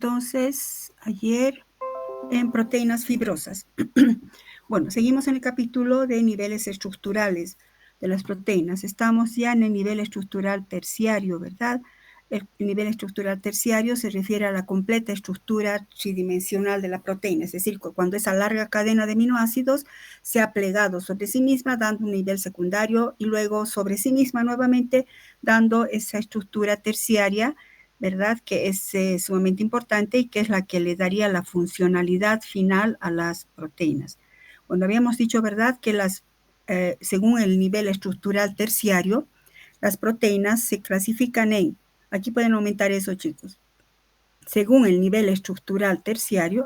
Entonces, ayer en proteínas fibrosas. Bueno, seguimos en el capítulo de niveles estructurales de las proteínas. Estamos ya en el nivel estructural terciario, ¿verdad? El nivel estructural terciario se refiere a la completa estructura tridimensional de la proteína, es decir, cuando esa larga cadena de aminoácidos se ha plegado sobre sí misma, dando un nivel secundario, y luego sobre sí misma nuevamente, dando esa estructura terciaria, ¿verdad? Que es sumamente importante y que es la que le daría la funcionalidad final a las proteínas. Cuando habíamos dicho, ¿verdad? Que según el nivel estructural terciario, las proteínas se clasifican aquí pueden aumentar eso, chicos, según el nivel estructural terciario,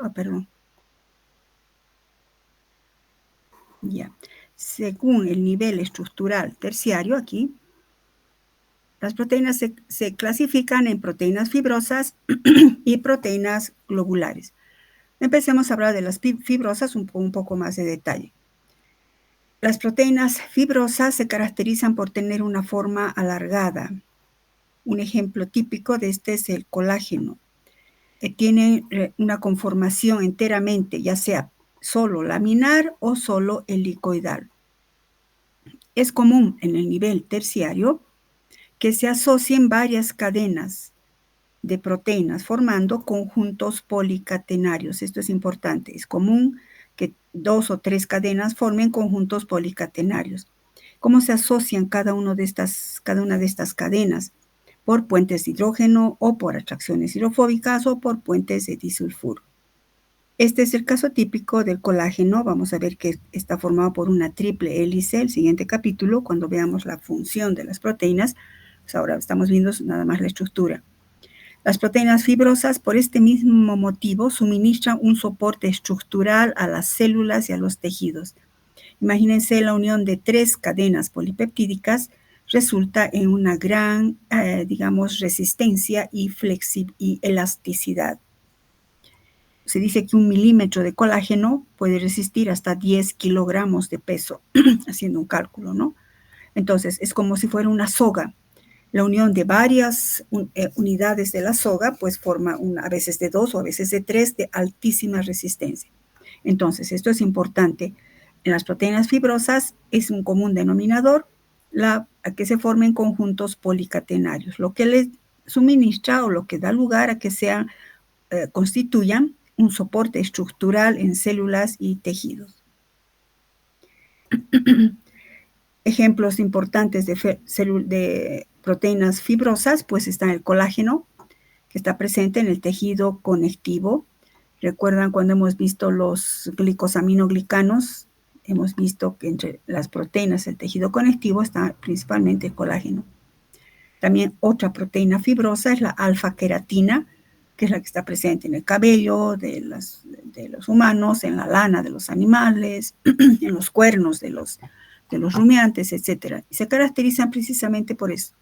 según el nivel estructural terciario, aquí, las proteínas se clasifican en proteínas fibrosas y proteínas globulares. Empecemos a hablar de las fibrosas un poco más de detalle. Las proteínas fibrosas se caracterizan por tener una forma alargada. Un ejemplo típico de este es el colágeno. Tiene una conformación enteramente, ya sea solo laminar o solo helicoidal. Es común en el nivel terciario que se asocien varias cadenas de proteínas formando conjuntos policatenarios. Esto es importante. Es común que 2 o 3 cadenas formen conjuntos policatenarios. ¿Cómo se asocian cada una de estas cadenas? Por puentes de hidrógeno o por atracciones hidrofóbicas o por puentes de disulfuro. Este es el caso típico del colágeno. Vamos a ver que está formado por una triple hélice. El siguiente capítulo, cuando veamos la función de las proteínas, pues ahora estamos viendo nada más la estructura. Las proteínas fibrosas, por este mismo motivo, suministran un soporte estructural a las células y a los tejidos. Imagínense la unión de 3 cadenas polipeptídicas resulta en una gran, resistencia y elasticidad. Se dice que 1 milímetro de colágeno puede resistir hasta 10 kilogramos de peso, haciendo un cálculo, ¿no? Entonces, es como si fuera una soga. La unión de varias unidades de la soga, pues forma a veces de 2 o a veces de 3 de altísima resistencia. Entonces, esto es importante. En las proteínas fibrosas es un común denominador a que se formen conjuntos policatenarios, lo que les suministra o lo que da lugar a que constituyan un soporte estructural en células y tejidos. Ejemplos importantes de proteínas fibrosas, pues está el colágeno, que está presente en el tejido conectivo. ¿Recuerdan cuando hemos visto los glicosaminoglicanos? Hemos visto que entre las proteínas del tejido conectivo está principalmente el colágeno. También otra proteína fibrosa es la alfa-queratina, que es la que está presente en el cabello de los humanos, en la lana de los animales, en los cuernos de los rumiantes, etc. Y se caracterizan precisamente por eso,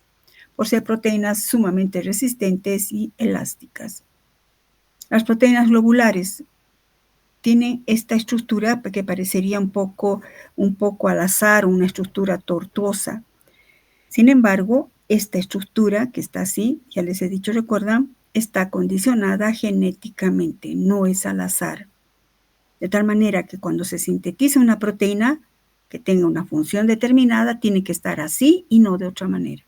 por ser proteínas sumamente resistentes y elásticas. Las proteínas globulares tienen esta estructura que parecería un poco al azar, una estructura tortuosa. Sin embargo, esta estructura que está así, ya les he dicho, recuerdan, está condicionada genéticamente, no es al azar. De tal manera que cuando se sintetiza una proteína que tenga una función determinada, tiene que estar así y no de otra manera.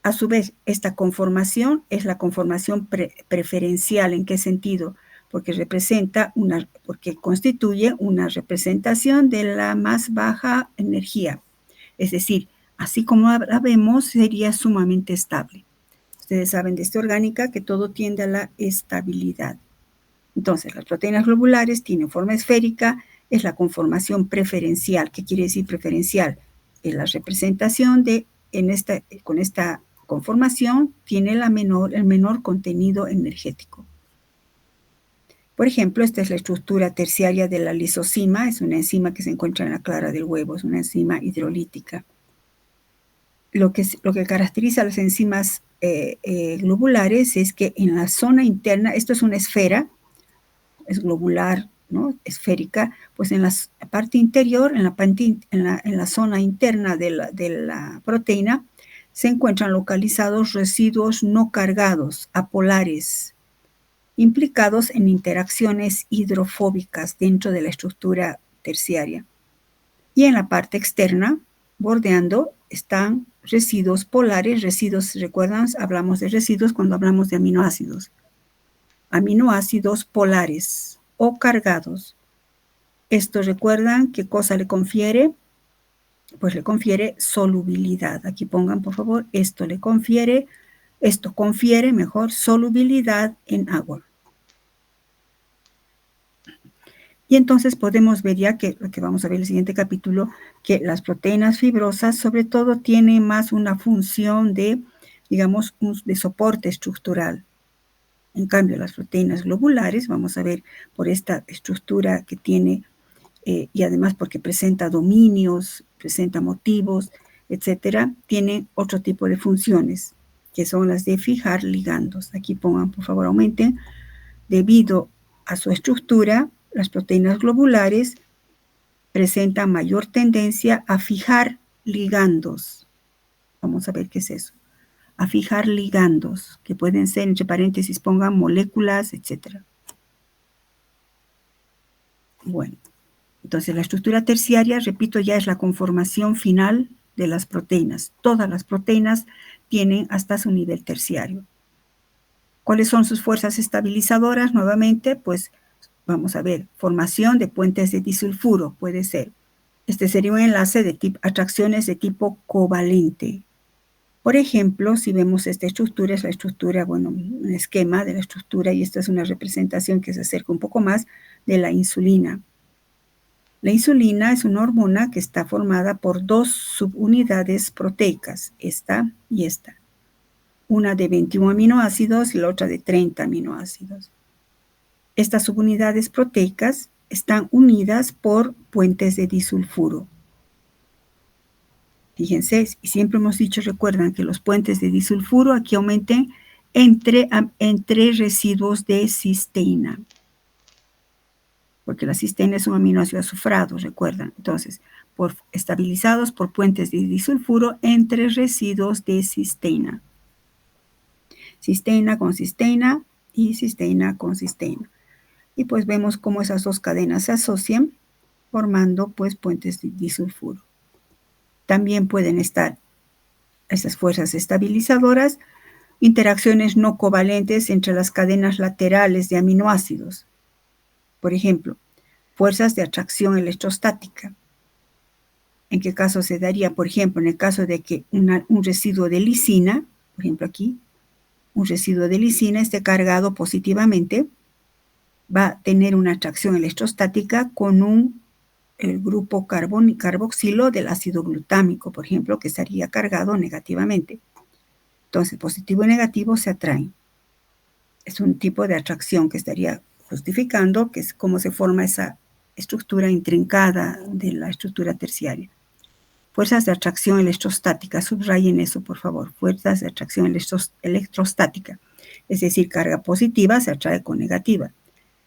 A su vez, esta conformación es la conformación preferencial. ¿En qué sentido? Porque constituye una representación de la más baja energía. Es decir, así como la vemos, sería sumamente estable. Ustedes saben de esta orgánica que todo tiende a la estabilidad. Entonces, las proteínas globulares tienen forma esférica, es la conformación preferencial. ¿Qué quiere decir preferencial? Es la representación con esta conformación tiene el menor contenido energético. Por ejemplo, esta es la estructura terciaria de la lisosima, es una enzima que se encuentra en la clara del huevo, es una enzima hidrolítica. Lo que caracteriza a las enzimas globulares es que en la zona interna, esto es una esfera, es globular, ¿no? Esférica, pues en la parte interior, en la zona interna de la proteína, se encuentran localizados residuos no cargados, apolares, implicados en interacciones hidrofóbicas dentro de la estructura terciaria. Y en la parte externa, bordeando, están residuos polares. Residuos, ¿recuerdan? Hablamos de residuos cuando hablamos de aminoácidos. Aminoácidos polares o cargados. Esto, ¿recuerdan qué cosa le confiere? Pues le confiere solubilidad. Aquí pongan, por favor, esto confiere mejor solubilidad en agua. Y entonces podemos ver ya que vamos a ver en el siguiente capítulo, que las proteínas fibrosas sobre todo tienen más una función de, digamos, de soporte estructural. En cambio, las proteínas globulares, vamos a ver por esta estructura que tiene, y además porque presenta dominios, presenta motivos, etcétera, tienen otro tipo de funciones, que son las de fijar ligandos. Aquí pongan, por favor, aumenten. Debido a su estructura, las proteínas globulares presentan mayor tendencia a fijar ligandos. Vamos a ver qué es eso. A fijar ligandos, que pueden ser, entre paréntesis, pongan moléculas, etc. Bueno, entonces la estructura terciaria, repito, ya es la conformación final de las proteínas. Todas las proteínas tienen hasta su nivel terciario. ¿Cuáles son sus fuerzas estabilizadoras? Nuevamente, pues vamos a ver, formación de puentes de disulfuro puede ser. Este sería un enlace de atracciones de tipo covalente. Por ejemplo, si vemos esta estructura, es la estructura, bueno, un esquema de la estructura, y esta es una representación que se acerca un poco más de la insulina. La insulina es una hormona que está formada por dos subunidades proteicas, esta y esta. Una de 21 aminoácidos y la otra de 30 aminoácidos. Estas subunidades proteicas están unidas por puentes de disulfuro. Fíjense, y siempre hemos dicho, recuerdan que los puentes de disulfuro aquí aumenten entre residuos de cisteína. Porque la cisteína es un aminoácido azufrado, recuerdan. Entonces, estabilizados por puentes de disulfuro entre residuos de cisteína. Cisteína con cisteína y cisteína con cisteína. Y pues vemos cómo esas dos cadenas se asocian formando pues puentes de disulfuro. También pueden estar esas fuerzas estabilizadoras, interacciones no covalentes entre las cadenas laterales de aminoácidos. Por ejemplo, fuerzas de atracción electrostática. ¿En qué caso se daría? Por ejemplo, en el caso de que un residuo de lisina, por ejemplo aquí, un residuo de lisina esté cargado positivamente, va a tener una atracción electrostática con el grupo carboxilo del ácido glutámico, por ejemplo, que estaría cargado negativamente. Entonces, positivo y negativo se atraen. Es un tipo de atracción que estaría justificando que es cómo se forma esa estructura intrincada de la estructura terciaria. Fuerzas de atracción electrostática, subrayen eso, por favor. Fuerzas de atracción electrostática, es decir, carga positiva se atrae con negativa.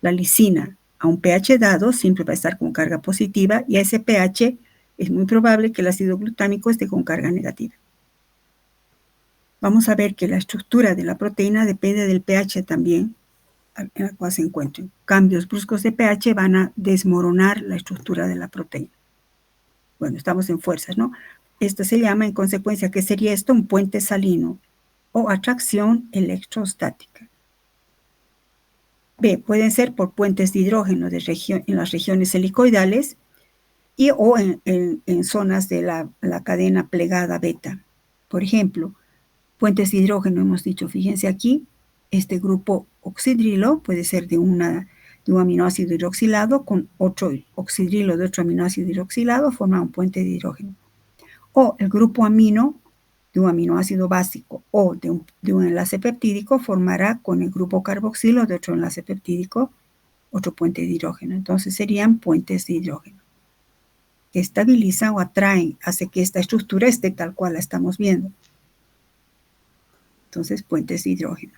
La lisina a un pH dado siempre va a estar con carga positiva y a ese pH es muy probable que el ácido glutámico esté con carga negativa. Vamos a ver que la estructura de la proteína depende del pH también en el cual se encuentren. Cambios bruscos de pH van a desmoronar la estructura de la proteína. Bueno, estamos en fuerzas, ¿no? Esto se llama, en consecuencia, ¿qué sería esto? Un puente salino o atracción electrostática. B, pueden ser por puentes de hidrógeno en las regiones helicoidales o en zonas de la cadena plegada beta. Por ejemplo, puentes de hidrógeno hemos dicho, fíjense aquí, este grupo oxidrilo puede ser de un aminoácido hidroxilado con otro oxidrilo de otro aminoácido hidroxilado, forma un puente de hidrógeno. O el grupo amino de un aminoácido básico o de un enlace peptídico formará con el grupo carboxilo de otro enlace peptídico otro puente de hidrógeno. Entonces serían puentes de hidrógeno que estabilizan o atraen, hace que esta estructura esté tal cual la estamos viendo. Entonces, puentes de hidrógeno.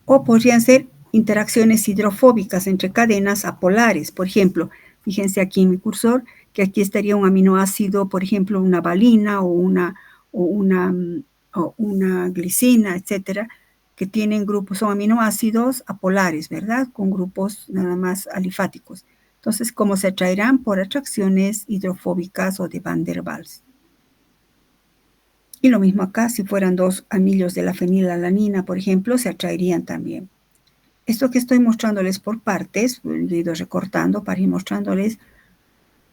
O podrían ser interacciones hidrofóbicas entre cadenas apolares. Por ejemplo, fíjense aquí en mi cursor que aquí estaría un aminoácido, por ejemplo, una valina o una glicina, etcétera, que tienen grupos, son aminoácidos apolares, ¿verdad? Con grupos nada más alifáticos. Entonces, ¿cómo se atraerán? Por atracciones hidrofóbicas o de Van der Waals. Y lo mismo acá, si fueran dos anillos de la fenilalanina, por ejemplo, se atraerían también. Esto que estoy mostrándoles por partes, lo he ido recortando para ir mostrándoles,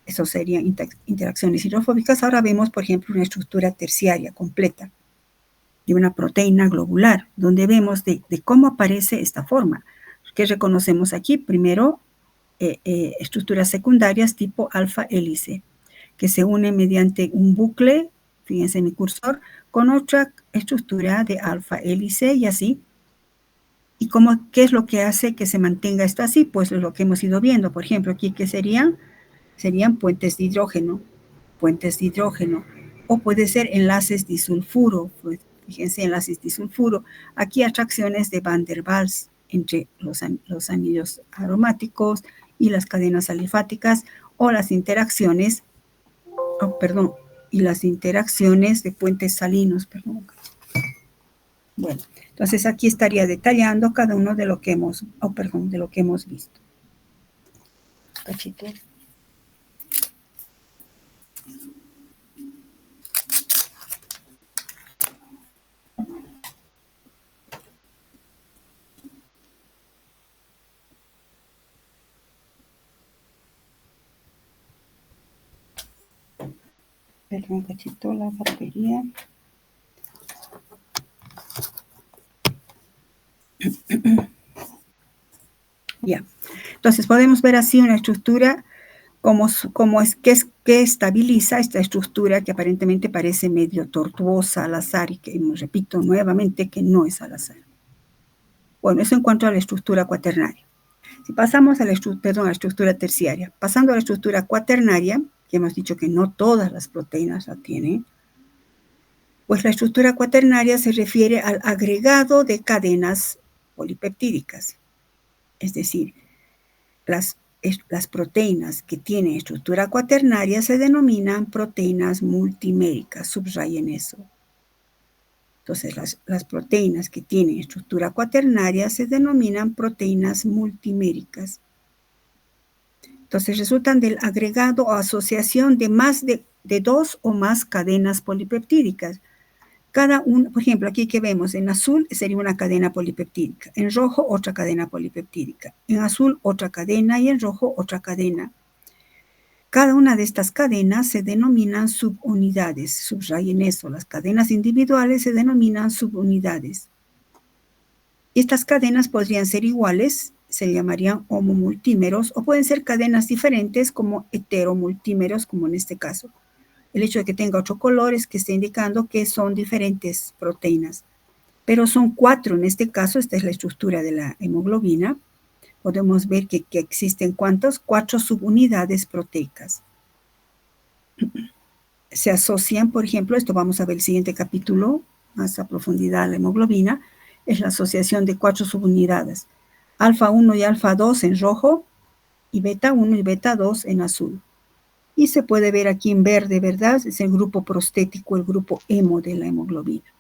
eso serían interacciones hidrofóbicas. Ahora vemos, por ejemplo, una estructura terciaria completa de una proteína globular, donde vemos de cómo aparece esta forma. ¿Qué reconocemos aquí? Primero, estructuras secundarias tipo alfa hélice, que se unen mediante un bucle, fíjense en mi cursor, con otra estructura de alfa hélice y así. ¿Y qué es lo que hace que se mantenga esto así? Pues lo que hemos ido viendo. Por ejemplo, aquí, ¿qué serían? Serían puentes de hidrógeno. O puede ser enlaces disulfuro. Pues, fíjense, enlaces disulfuro. Aquí atracciones de Van der Waals entre los anillos aromáticos y las cadenas alifáticas, o las interacciones, y las interacciones de puentes salinos, Bueno, entonces aquí estaría detallando cada uno de lo que hemos, de lo que hemos visto. Cachito. Perdón, cachito, la batería. Ya. Entonces podemos ver así una estructura que estabiliza esta estructura que aparentemente parece medio tortuosa al azar y que repito nuevamente que no es al azar. Bueno, eso en cuanto a la estructura cuaternaria. Si pasamos a la estructura terciaria, pasando a la estructura cuaternaria, que hemos dicho que no todas las proteínas la tienen, pues la estructura cuaternaria se refiere al agregado de cadenas polipeptídicas. Es decir, las proteínas que tienen estructura cuaternaria se denominan proteínas multiméricas. Subrayen eso. Entonces, las proteínas que tienen estructura cuaternaria se denominan proteínas multiméricas. Entonces, resultan del agregado o asociación de más de dos o más cadenas polipeptídicas. Cada uno, por ejemplo, aquí que vemos en azul sería una cadena polipeptídica, en rojo otra cadena polipeptídica, en azul otra cadena y en rojo otra cadena. Cada una de estas cadenas se denominan subunidades. Subrayen eso, las cadenas individuales se denominan subunidades. Estas cadenas podrían ser iguales, se llamarían homomultímeros, o pueden ser cadenas diferentes como heteromultímeros, como en este caso. El hecho de que tenga otro color es que está indicando que son diferentes proteínas. Pero son 4 en este caso, esta es la estructura de la hemoglobina. Podemos ver que existen ¿cuántos? 4 subunidades proteicas. Se asocian, por ejemplo, esto vamos a ver el siguiente capítulo, más a profundidad la hemoglobina, es la asociación de 4 subunidades. Alfa 1 y alfa 2 en rojo, y beta 1 y beta 2 en azul. Y se puede ver aquí en verde, ¿verdad? Es el grupo prostético, el grupo hemo de la hemoglobina.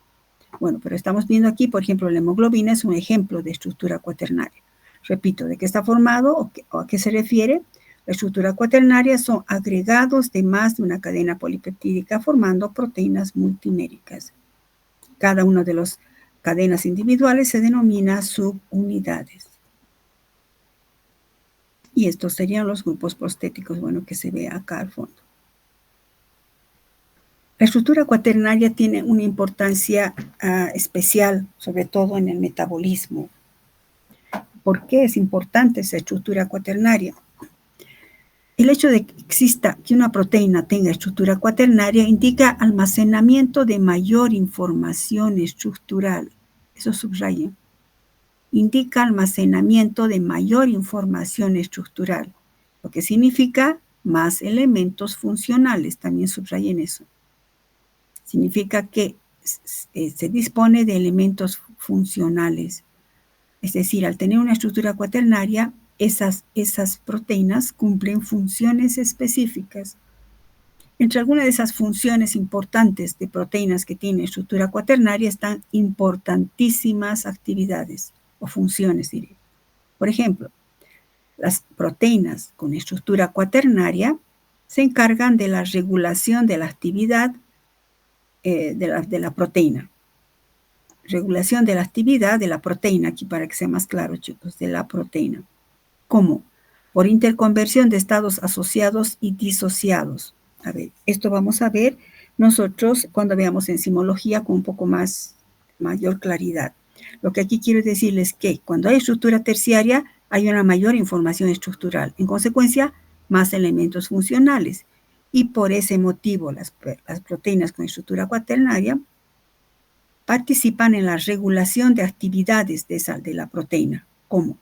Bueno, pero estamos viendo aquí, por ejemplo, la hemoglobina es un ejemplo de estructura cuaternaria. Repito, ¿de qué está formado o a qué se refiere? La estructura cuaternaria son agregados de más de una cadena polipeptídica formando proteínas multiméricas. Cada una de las cadenas individuales se denomina subunidades. Y estos serían los grupos prostéticos, bueno, que se ve acá al fondo. La estructura cuaternaria tiene una importancia especial, sobre todo en el metabolismo. ¿Por qué es importante esa estructura cuaternaria? El hecho de que una proteína tenga estructura cuaternaria indica almacenamiento de mayor información estructural. Eso subraya. Indica almacenamiento de mayor información estructural, lo que significa más elementos funcionales. También subrayen eso. Significa que se dispone de elementos funcionales. Es decir, al tener una estructura cuaternaria, esas proteínas cumplen funciones específicas. Entre algunas de esas funciones importantes de proteínas que tienen estructura cuaternaria están importantísimas actividades o funciones, diré. Por ejemplo, las proteínas con estructura cuaternaria se encargan de la regulación de la actividad de la proteína. Regulación de la actividad de la proteína, aquí para que sea más claro, chicos, de la proteína. ¿Cómo? Por interconversión de estados asociados y disociados. A ver, esto vamos a ver nosotros cuando veamos enzimología con un poco mayor claridad. Lo que aquí quiero decirles es que cuando hay estructura terciaria hay una mayor información estructural. En consecuencia, más elementos funcionales. Y por ese motivo las proteínas con estructura cuaternaria participan en la regulación de actividades de la proteína, como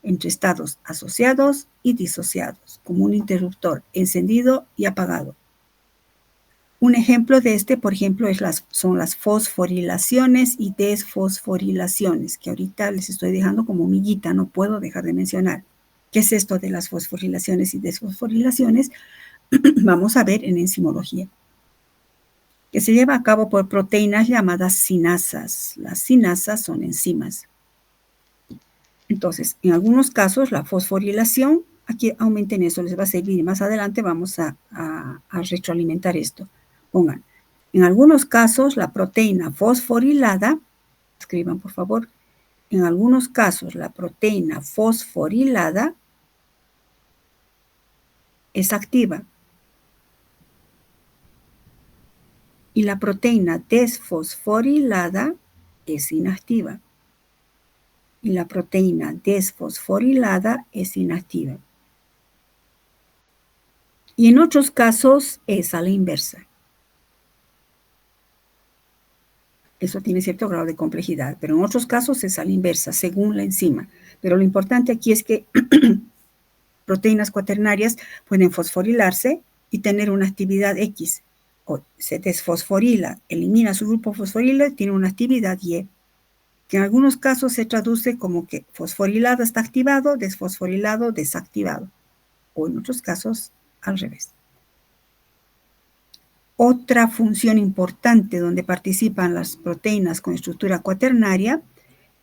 entre estados asociados y disociados, como un interruptor encendido y apagado. Un ejemplo de este, por ejemplo, son las fosforilaciones y desfosforilaciones, que ahorita les estoy dejando como miguita, no puedo dejar de mencionar. ¿Qué es esto de las fosforilaciones y desfosforilaciones? Vamos a ver en enzimología, que se lleva a cabo por proteínas llamadas sinasas. Las sinasas son enzimas. Entonces, en algunos casos, la fosforilación, aquí aumenten eso, les va a servir. Más adelante vamos a retroalimentar esto. Pongan, en algunos casos, la proteína fosforilada, escriban por favor, en algunos casos, la proteína fosforilada es activa. Y la proteína desfosforilada es inactiva. Y la proteína desfosforilada es inactiva. Y en otros casos es a la inversa. Eso tiene cierto grado de complejidad, pero en otros casos es a la inversa, según la enzima. Pero lo importante aquí es que proteínas cuaternarias pueden fosforilarse y tener una actividad X. O se desfosforila, elimina su grupo fosforilo y tiene una actividad Y, que en algunos casos se traduce como que fosforilado está activado, desfosforilado desactivado, o en otros casos al revés. Otra función importante donde participan las proteínas con estructura cuaternaria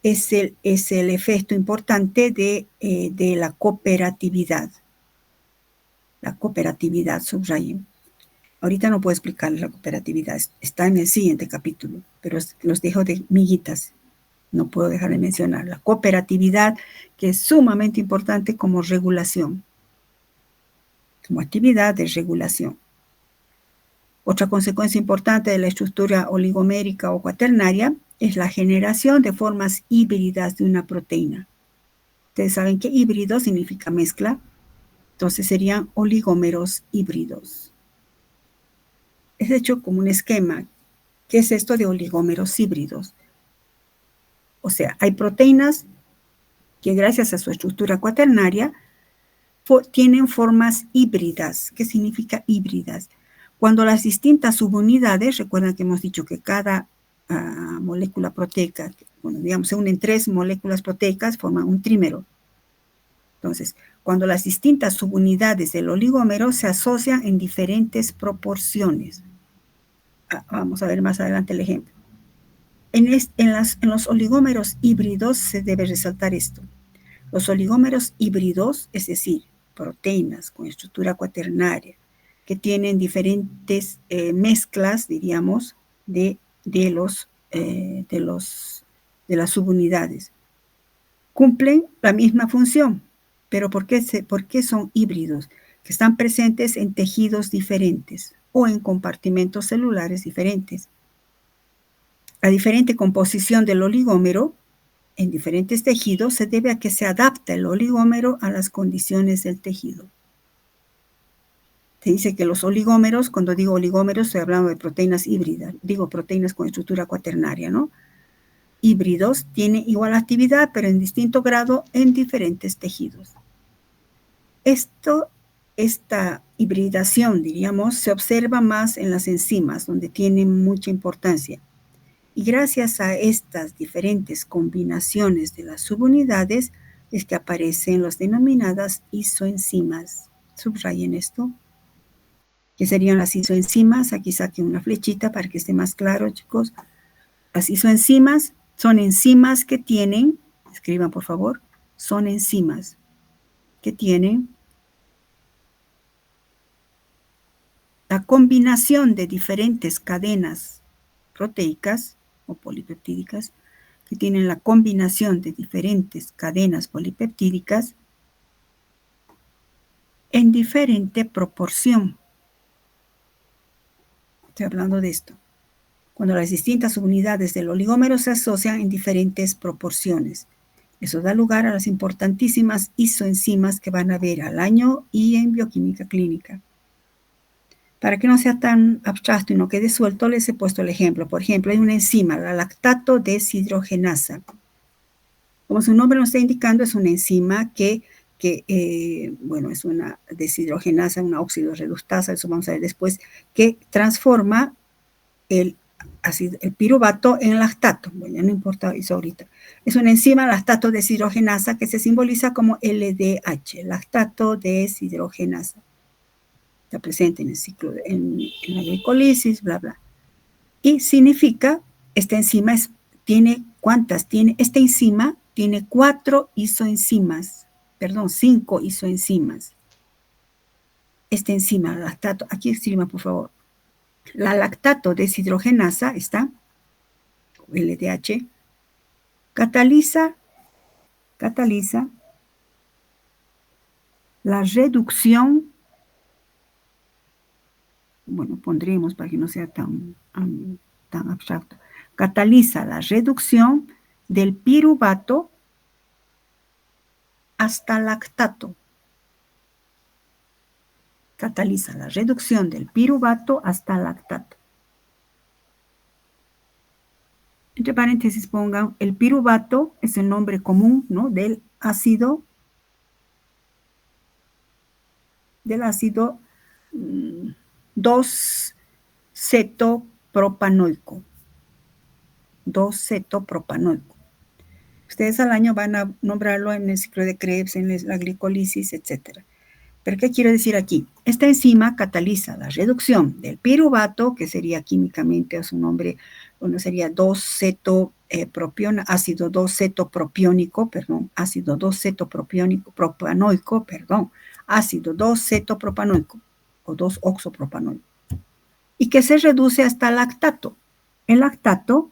es el efecto importante de la cooperatividad. La cooperatividad, subrayen. Ahorita no puedo explicarles la cooperatividad, está en el siguiente capítulo, pero los dejo de miguitas. No puedo dejar de mencionar la cooperatividad, que es sumamente importante como regulación, como actividad de regulación. Otra consecuencia importante de la estructura oligomérica o cuaternaria es la generación de formas híbridas de una proteína. Ustedes saben que híbrido significa mezcla, entonces serían oligómeros híbridos. Es hecho como un esquema. ¿Qué es esto de oligómeros híbridos? O sea, hay proteínas que gracias a su estructura cuaternaria tienen formas híbridas. ¿Qué significa híbridas? Cuando las distintas subunidades, recuerdan que hemos dicho que cada molécula proteica, bueno, digamos, se unen 3 moléculas proteicas, forman un trímero. Entonces, cuando las distintas subunidades del oligómero se asocian en diferentes proporciones. Vamos a ver más adelante el ejemplo. En los oligómeros híbridos se debe resaltar esto. Los oligómeros híbridos, es decir, proteínas con estructura cuaternaria, que tienen diferentes mezclas, diríamos, de las subunidades. Cumplen la misma función, pero ¿por qué son híbridos? Que están presentes en tejidos diferentes o en compartimentos celulares diferentes. La diferente composición del oligómero en diferentes tejidos se debe a que se adapta el oligómero a las condiciones del tejido. Se dice que los oligómeros, cuando digo oligómeros, estoy hablando de proteínas híbridas, digo proteínas con estructura cuaternaria, ¿no? Híbridos tienen igual actividad, pero en distinto grado en diferentes tejidos. Esta hibridación, diríamos, se observa más en las enzimas, donde tiene mucha importancia. Y gracias a estas diferentes combinaciones de las subunidades es que aparecen las denominadas isoenzimas. Subrayen esto. que serían las isoenzimas. Aquí saqué una flechita para que esté más claro, chicos. Las isoenzimas son enzimas que tienen, escriban por favor, son enzimas que tienen la combinación de diferentes cadenas proteicas o polipeptídicas, que tienen la combinación de diferentes cadenas polipeptídicas en diferente proporción. Estoy hablando de esto. Cuando las distintas unidades del oligómero se asocian en diferentes proporciones. Eso da lugar a las importantísimas isoenzimas que van a ver al año y en bioquímica clínica. Para que no sea tan abstracto y no quede suelto, les he puesto el ejemplo. Por ejemplo, hay una enzima, la lactato deshidrogenasa. Como su nombre nos está indicando, es una enzima que es una deshidrogenasa, una óxido reductasa, eso vamos a ver después, que transforma el piruvato en lactato. Bueno, ya no importa eso ahorita. Es una enzima lactato deshidrogenasa que se simboliza como LDH, lactato deshidrogenasa. Está presente en el ciclo, en la glicolisis, bla, bla. Y significa, esta enzima tiene, ¿cuántas? Esta enzima tiene 5 isoenzimas. Esta enzima, lactato, aquí escriba por favor. La lactato deshidrogenasa, está, LDH, cataliza la reducción, bueno, pondremos para que no sea tan abstracto, cataliza la reducción del piruvato hasta lactato. Cataliza la reducción del piruvato hasta lactato. Entre paréntesis pongan, el piruvato es el nombre común, ¿no?, del ácido 2-cetopropanoico. 2-cetopropanoico. Ustedes al año van a nombrarlo en el ciclo de Krebs, en la glicolisis, etc. ¿Pero qué quiero decir aquí? Esta enzima cataliza la reducción del piruvato, que sería químicamente su nombre, bueno, sería ácido 2-cetopropanoico, o 2-oxopropanoico, y que se reduce hasta lactato. El lactato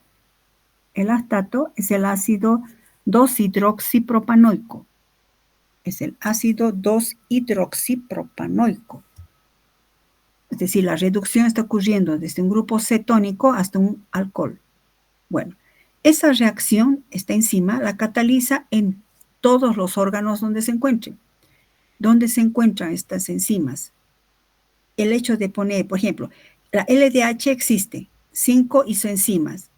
es el ácido 2-hidroxipropanoico. Es el ácido 2-hidroxipropanoico. Es decir, la reducción está ocurriendo desde un grupo cetónico hasta un alcohol. Bueno, esa reacción, esta enzima, la cataliza en todos los órganos donde se encuentren. ¿Dónde se encuentran estas enzimas? El hecho de poner, por ejemplo, la LDH existe, 5 isoenzimas.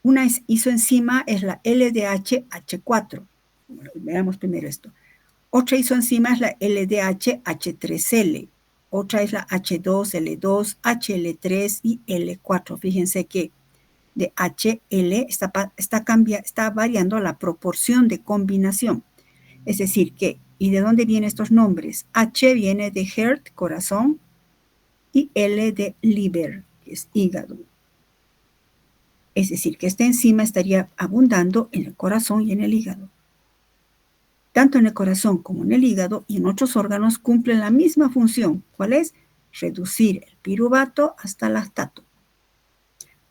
Una isoenzima es la LDH-H4. Bueno, veamos primero esto. Otra isoenzima es la LDH-H3L. Otra es la H2L2, HL3 y L4. Fíjense que de HL está variando la proporción de combinación. Es decir, que, ¿y de dónde vienen estos nombres? H viene de heart, corazón, y L de liver, que es hígado. Es decir, que esta enzima estaría abundando en el corazón y en el hígado. Tanto en el corazón como en el hígado y en otros órganos cumplen la misma función. ¿Cuál es? Reducir el piruvato hasta lactato.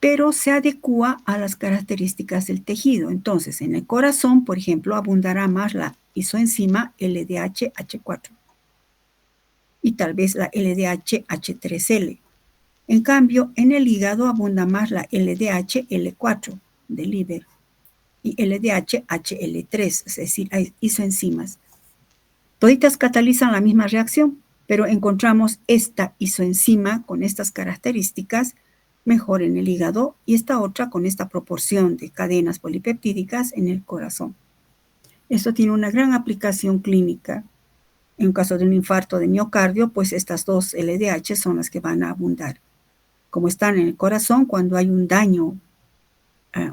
Pero se adecua a las características del tejido. Entonces, en el corazón, por ejemplo, abundará más la isoenzima LDH-H4 y tal vez la LDH-H3L. En cambio, en el hígado abunda más la LDH-L4 del liver y LDH-HL3, es decir, hay isoenzimas. Toditas catalizan la misma reacción, pero encontramos esta isoenzima con estas características mejor en el hígado y esta otra con esta proporción de cadenas polipeptídicas en el corazón. Esto tiene una gran aplicación clínica. En caso de un infarto de miocardio, pues estas dos LDH son las que van a abundar. Como están en el corazón, cuando hay un daño,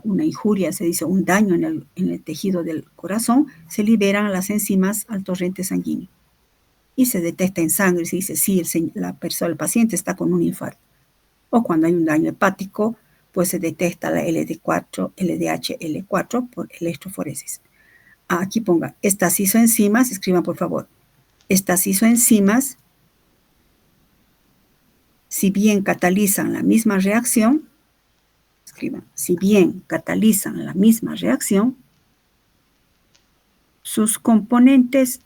una injuria, se dice un daño en el tejido del corazón, se liberan las enzimas al torrente sanguíneo. y se detecta en sangre, se dice, sí, el paciente está con un infarto. O cuando hay un daño hepático, pues se detecta la LD4, LDH-L4 por electroforesis. Aquí ponga, estas isoenzimas, escriban por favor, estas isoenzimas, si bien catalizan la misma reacción, escriban, si bien catalizan la misma reacción, sus componentes,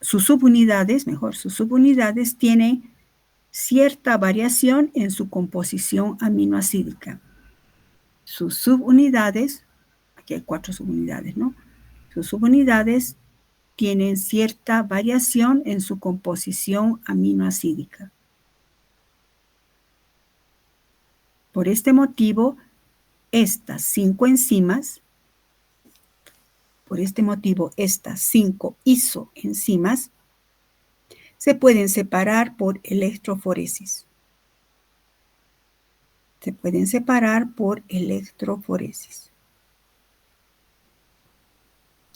sus subunidades tienen cierta variación en su composición aminoacídica. Sus subunidades, aquí hay 4 subunidades, ¿no? Sus subunidades tienen cierta variación en su composición aminoacídica. Por este motivo, estas 5 enzimas, estas 5 isoenzimas se pueden separar por electroforesis. Se pueden separar por electroforesis.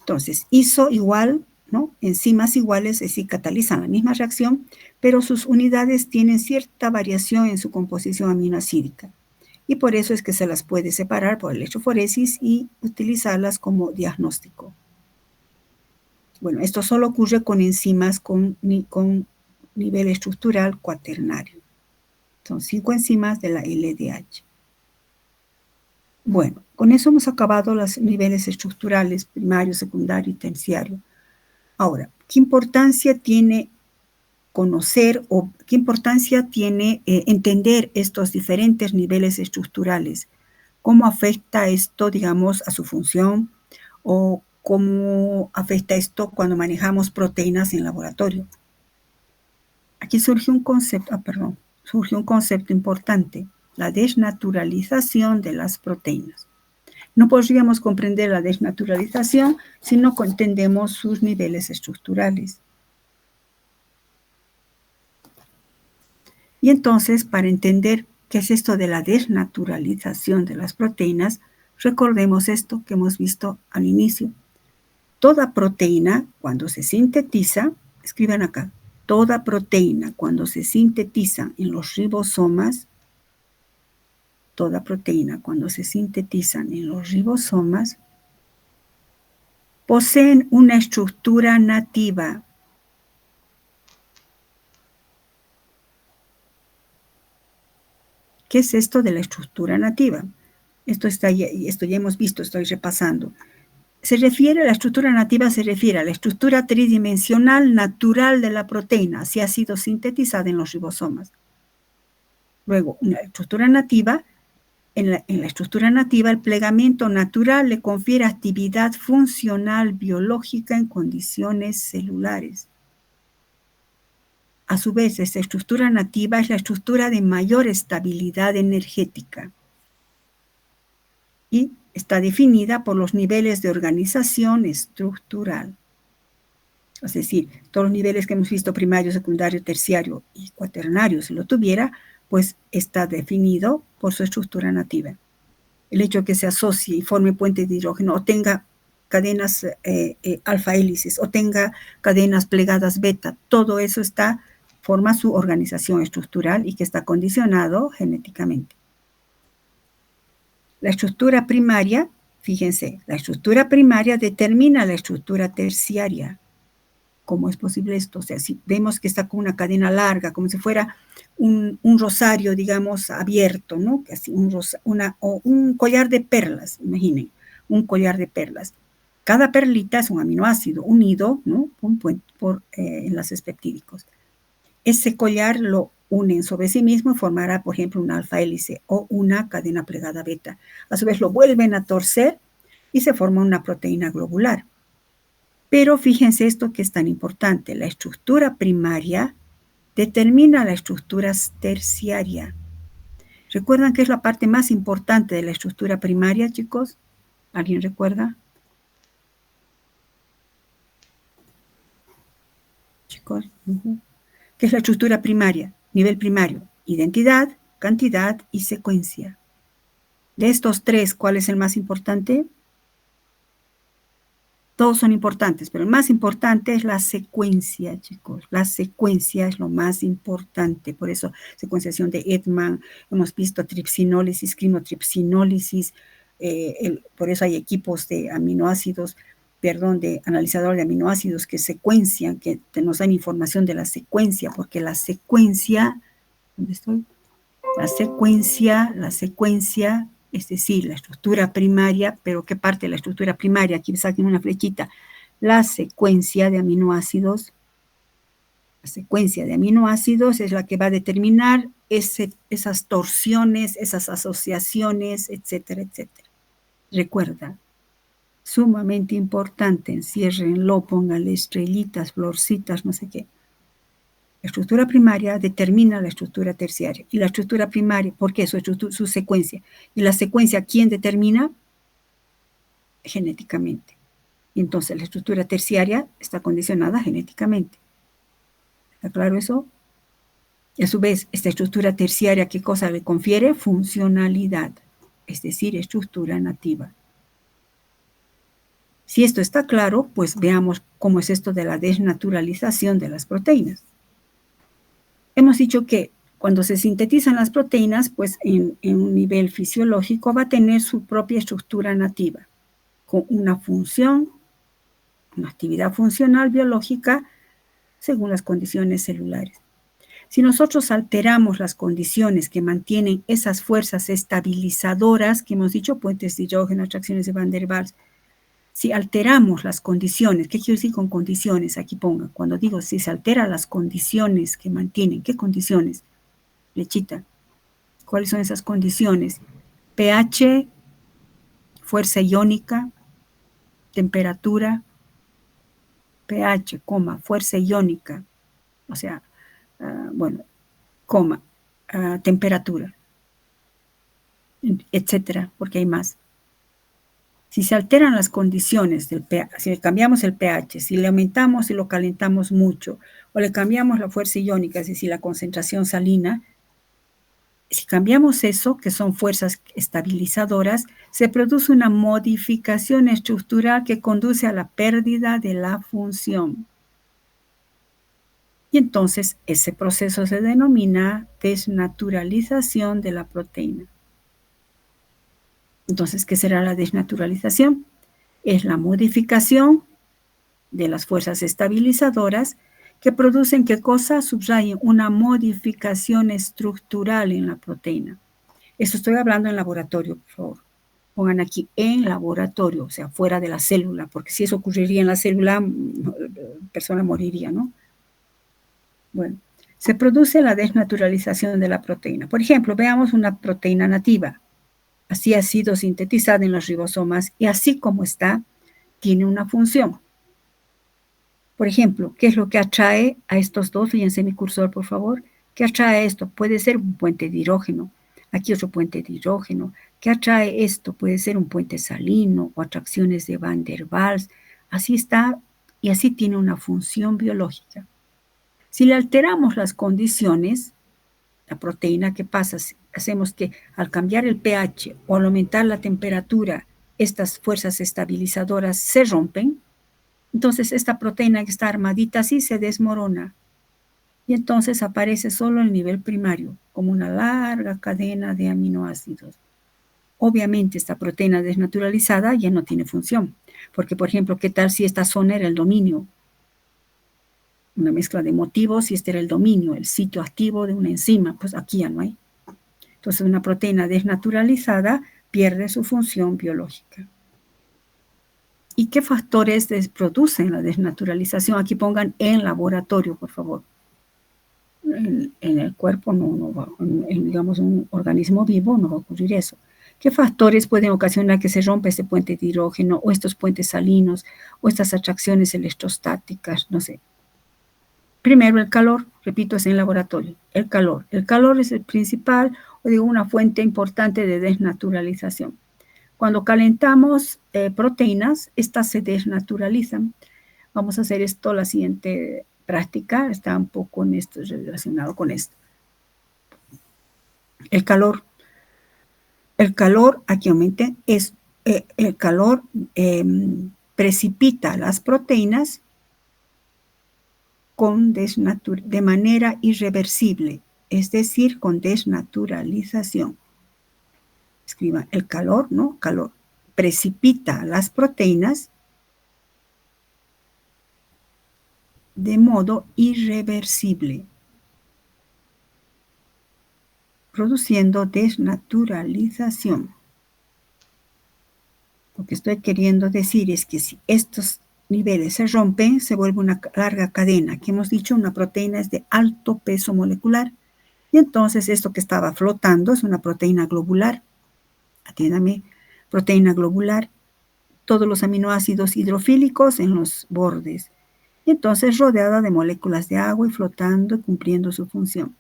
Entonces, iso igual, ¿no? Enzimas iguales, es decir, catalizan la misma reacción, pero sus unidades tienen cierta variación en su composición aminoacídica. Y por eso es que se las puede separar por electroforesis y utilizarlas como diagnóstico. Bueno, esto solo ocurre con enzimas con nivel estructural cuaternario. Son 5 enzimas de la LDH. Bueno, con eso hemos acabado los niveles estructurales, primario, secundario y terciario. Ahora, ¿qué importancia tiene conocer o qué importancia tiene entender estos diferentes niveles estructurales? ¿Cómo afecta esto, digamos, a su función? ¿O cómo afecta esto cuando manejamos proteínas en laboratorio? Aquí surge un concepto importante, la desnaturalización de las proteínas. No podríamos comprender la desnaturalización si no entendemos sus niveles estructurales. Y entonces, para entender qué es esto de la desnaturalización de las proteínas, recordemos esto que hemos visto al inicio. Toda proteína, cuando se sintetiza, escriban acá, toda proteína cuando se sintetiza en los ribosomas, poseen una estructura nativa. ¿Qué es esto de la estructura nativa? Esto ya hemos visto, estoy repasando. La estructura nativa se refiere a la estructura tridimensional natural de la proteína, si ha sido sintetizada en los ribosomas. Luego, una estructura nativa, en la estructura nativa, el plegamiento natural le confiere actividad funcional biológica en condiciones celulares. A su vez, esta estructura nativa es la estructura de mayor estabilidad energética y está definida por los niveles de organización estructural. Es decir, todos los niveles que hemos visto, primario, secundario, terciario y cuaternario, si lo tuviera, pues está definido por su estructura nativa. El hecho de que se asocie y forme puente de hidrógeno o tenga cadenas alfa hélices o tenga cadenas plegadas beta, todo eso forma su organización estructural y que está condicionado genéticamente. La estructura primaria, fíjense, la estructura primaria determina la estructura terciaria. ¿Cómo es posible esto? O sea, si vemos que está con una cadena larga, como si fuera un rosario, digamos, abierto, ¿no? Así, o un collar de perlas, imaginen, un collar de perlas. Cada perlita es un aminoácido unido, ¿no? Por enlaces peptídicos. Ese collar lo unen sobre sí mismo y formará, por ejemplo, una alfa hélice o una cadena plegada beta. A su vez lo vuelven a torcer y se forma una proteína globular. Pero fíjense esto que es tan importante. La estructura primaria determina la estructura terciaria. ¿Recuerdan qué es la parte más importante de la estructura primaria, chicos? ¿Alguien recuerda? Chicos, ¿qué es la estructura primaria? Nivel primario, identidad, cantidad y secuencia. De estos tres, ¿cuál es el más importante? Todos son importantes, pero el más importante es la secuencia, chicos. La secuencia es lo más importante. Por eso, secuenciación de Edman, hemos visto tripsinólisis, crinotripsinólisis. Por eso hay equipos de aminoácidos, de analizador de aminoácidos que secuencian, que nos dan información de la secuencia, porque la secuencia, ¿dónde estoy? La secuencia, es decir, la estructura primaria, pero ¿qué parte de la estructura primaria? Aquí saquen una flechita. La secuencia de aminoácidos, es la que va a determinar esas torsiones, esas asociaciones, etcétera, etcétera. Recuerda, sumamente importante, enciérrenlo, pónganle estrellitas, florcitas, no sé qué. La estructura primaria determina la estructura terciaria. Y la estructura primaria, ¿por qué? Su secuencia. Y la secuencia, ¿quién determina? Genéticamente. Y entonces la estructura terciaria está condicionada genéticamente. ¿Está claro eso? Y a su vez, esta estructura terciaria, ¿qué cosa le confiere? Funcionalidad, es decir, estructura nativa. Si esto está claro, pues veamos cómo es esto de la desnaturalización de las proteínas. Hemos dicho que cuando se sintetizan las proteínas, pues en un nivel fisiológico va a tener su propia estructura nativa, con una función, una actividad funcional biológica según las condiciones celulares. Si nosotros alteramos las condiciones que mantienen esas fuerzas estabilizadoras, que hemos dicho, puentes de hidrógeno, atracciones de Van der Waals, si alteramos las condiciones, ¿qué quiero decir con condiciones? Aquí ponga, cuando digo si se alteran las condiciones que mantienen, ¿qué condiciones? Lechita, ¿cuáles son esas condiciones? pH, fuerza iónica, temperatura, pH, fuerza iónica, o sea, temperatura, etcétera, porque hay más. Si se alteran las condiciones del pH, si le cambiamos el pH, si le aumentamos y lo calentamos mucho, o le cambiamos la fuerza iónica, es decir, la concentración salina, si cambiamos eso, que son fuerzas estabilizadoras, se produce una modificación estructural que conduce a la pérdida de la función. Y entonces ese proceso se denomina desnaturalización de la proteína. Entonces, ¿qué será la desnaturalización? Es la modificación de las fuerzas estabilizadoras que producen, ¿qué cosa? Subrayen una modificación estructural en la proteína. Eso estoy hablando en laboratorio, por favor. Pongan aquí en laboratorio, o sea, fuera de la célula, porque si eso ocurriría en la célula, la persona moriría, ¿no? Bueno, se produce la desnaturalización de la proteína. Por ejemplo, veamos una proteína nativa. Así ha sido sintetizada en los ribosomas y así como está, tiene una función. Por ejemplo, ¿qué es lo que atrae a estos dos? Fíjense mi cursor, por favor. ¿Qué atrae esto? Puede ser un puente de hidrógeno. Aquí otro puente de hidrógeno. ¿Qué atrae esto? Puede ser un puente salino o atracciones de Van der Waals. Así está y así tiene una función biológica. Si le alteramos las condiciones, la proteína, ¿qué pasa? Hacemos que al cambiar el pH o al aumentar la temperatura, estas fuerzas estabilizadoras se rompen. Entonces esta proteína que está armadita así se desmorona. Y entonces aparece solo el nivel primario, como una larga cadena de aminoácidos. Obviamente esta proteína desnaturalizada ya no tiene función. Porque, por ejemplo, ¿qué tal si esta zona era el dominio? Una mezcla de motivos y este era el dominio, el sitio activo de una enzima. Pues aquí ya no hay. Entonces una proteína desnaturalizada pierde su función biológica. ¿Y qué factores producen la desnaturalización? Aquí pongan en laboratorio, por favor. En el cuerpo no va, digamos, un organismo vivo no va a ocurrir eso. ¿Qué factores pueden ocasionar que se rompa este puente de hidrógeno o estos puentes salinos o estas atracciones electrostáticas? No sé. Primero, el calor, repito, es en laboratorio. El calor. El calor es el principal, o digo, una fuente importante de desnaturalización. Cuando calentamos proteínas, estas se desnaturalizan. Vamos a hacer esto, la siguiente práctica, está un poco en esto, relacionado con esto. El calor, aquí aumente, es el calor precipita las proteínas de manera irreversible, es decir, con desnaturalización. Escriban el calor, ¿no? Calor. Precipita las proteínas de modo irreversible, produciendo desnaturalización. Lo que estoy queriendo decir es que si estos niveles se rompen, se vuelve una larga cadena, que hemos dicho una proteína es de alto peso molecular, y entonces esto que estaba flotando es una proteína globular. Atiéndame, proteína globular, todos los aminoácidos hidrofílicos en los bordes, y entonces rodeada de moléculas de agua y flotando y cumpliendo su función.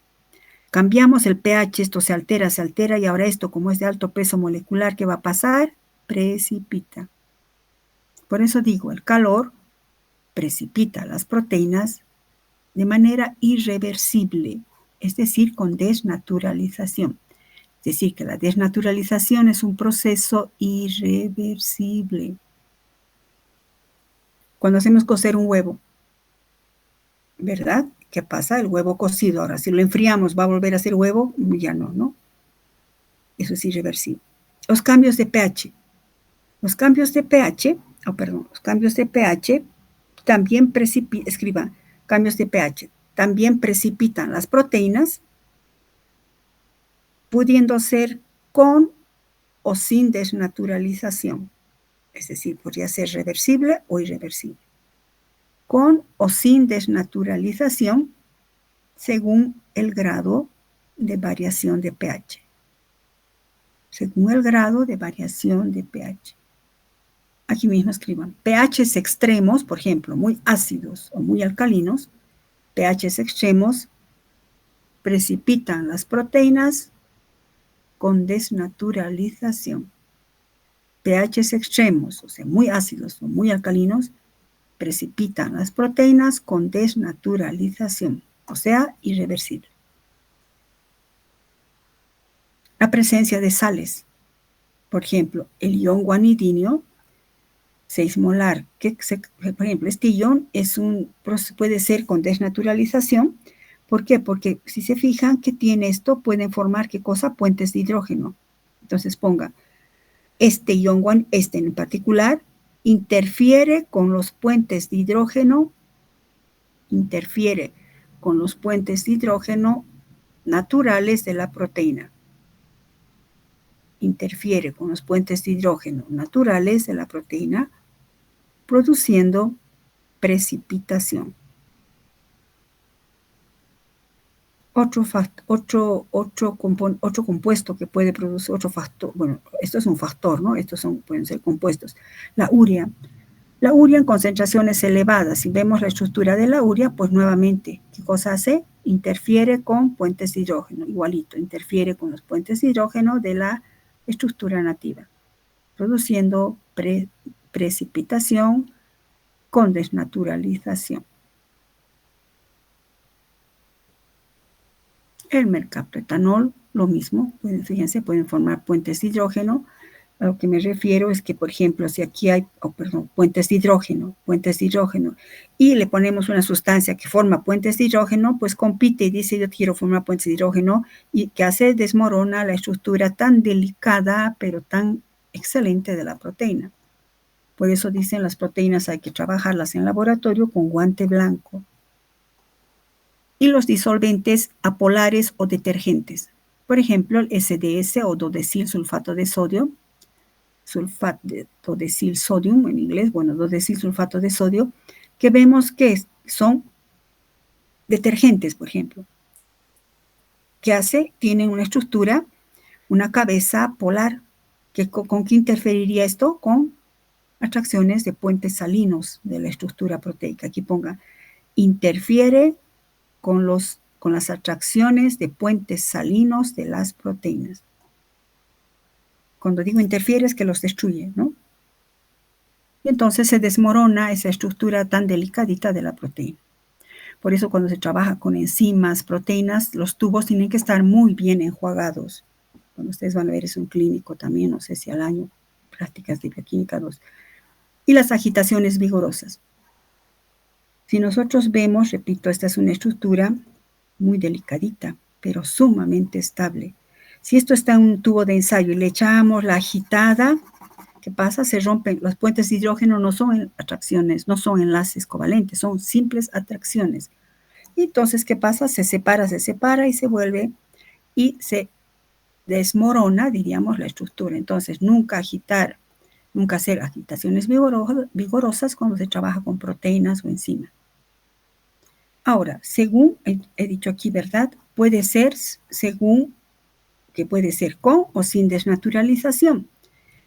Cambiamos el pH, esto se altera, y ahora esto, como es de alto peso molecular, ¿qué va a pasar? Precipita. Por eso digo, el calor precipita las proteínas de manera irreversible, es decir, con desnaturalización. Es decir, que la desnaturalización es un proceso irreversible. Cuando hacemos cocer un huevo, ¿verdad? ¿Qué pasa? El huevo cocido. Ahora, si lo enfriamos, ¿va a volver a ser huevo? Ya no, ¿no? Eso es irreversible. Los cambios de pH. Los cambios de pH también precipitan, cambios de pH, también precipitan las proteínas, pudiendo ser con o sin desnaturalización. Es decir, podría ser reversible o irreversible. Con o sin desnaturalización, según el grado de variación de pH. Según el grado de variación de pH. Aquí mismo escriban, pHs extremos, por ejemplo, muy ácidos o muy alcalinos, pHs extremos precipitan las proteínas con desnaturalización. pHs extremos, o sea, muy ácidos o muy alcalinos, precipitan las proteínas con desnaturalización, o sea, irreversible. La presencia de sales, por ejemplo, el ion guanidinio, 6 molar, por ejemplo, este ion puede ser con desnaturalización. ¿Por qué? Porque si se fijan que tiene esto, pueden formar, ¿qué cosa? Puentes de hidrógeno. Entonces ponga, este ion, este en particular, interfiere con los puentes de hidrógeno naturales de la proteína. Interfiere con los puentes de hidrógeno naturales de la proteína, produciendo precipitación. Otro compuesto que puede producir otro factor, bueno, esto es un factor, ¿no? Pueden ser compuestos. La urea. La urea en concentraciones elevadas, si vemos la estructura de la urea, pues nuevamente, ¿qué cosa hace? Interfiere con puentes de hidrógeno, igualito, interfiere con los puentes de hidrógeno de la estructura nativa, produciendo precipitación con desnaturalización. El mercaptoetanol, lo mismo, fíjense, pueden formar puentes de hidrógeno. A lo que me refiero es que, por ejemplo, si aquí hay, puentes de hidrógeno, y le ponemos una sustancia que forma puentes de hidrógeno, pues compite y dice, yo quiero formar puentes de hidrógeno, y que hace, desmorona la estructura tan delicada, pero tan excelente de la proteína. Por eso dicen, las proteínas hay que trabajarlas en laboratorio con guante blanco. Y los disolventes apolares o detergentes. Por ejemplo, el SDS o dodecil sulfato de sodio, dodecil sodium en inglés, bueno, dodecil sulfato de sodio, que vemos que son detergentes, por ejemplo. ¿Qué hace? Tienen una estructura, una cabeza polar. ¿Con qué interferiría esto? Con atracciones de puentes salinos de la estructura proteica. Aquí ponga, interfiere con las atracciones de puentes salinos de las proteínas. Cuando digo interfiere es que los destruye, ¿no? Y entonces se desmorona esa estructura tan delicadita de la proteína. Por eso cuando se trabaja con enzimas, proteínas, los tubos tienen que estar muy bien enjuagados. Cuando ustedes van a ver es un clínico también, no sé si al año, prácticas de bioquímica 2. y las agitaciones vigorosas. Si nosotros vemos, repito, esta es una estructura muy delicadita, pero sumamente estable. Si esto está en un tubo de ensayo y le echamos la agitada, ¿qué pasa? Se rompen. Los puentes de hidrógeno no son atracciones, no son enlaces covalentes, son simples atracciones. Y entonces, ¿qué pasa? Se separa y se vuelve y se desmorona, diríamos, la estructura. Entonces, nunca hacer agitaciones vigorosas cuando se trabaja con proteínas o enzimas. Ahora, según he dicho aquí, ¿verdad? Puede ser según que puede ser con o sin desnaturalización.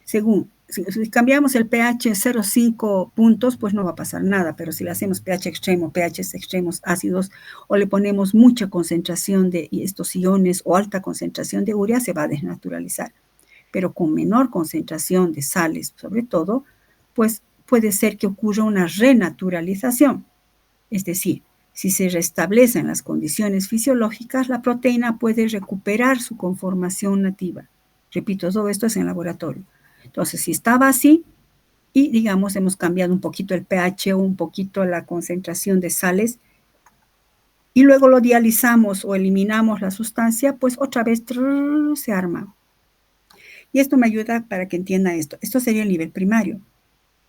Según, si cambiamos el pH 0,5 puntos, pues no va a pasar nada, pero si le hacemos pH extremo, pHs extremos ácidos, o le ponemos mucha concentración de estos iones o alta concentración de urea, se va a desnaturalizar. Pero con menor concentración de sales, sobre todo, pues puede ser que ocurra una renaturalización. Es decir, si se restablecen las condiciones fisiológicas, la proteína puede recuperar su conformación nativa. Repito, todo esto es en laboratorio. Entonces, si estaba así y, digamos, hemos cambiado un poquito el pH o un poquito la concentración de sales y luego lo dializamos o eliminamos la sustancia, pues otra vez se arma. Y esto me ayuda para que entienda esto. Esto sería el nivel primario,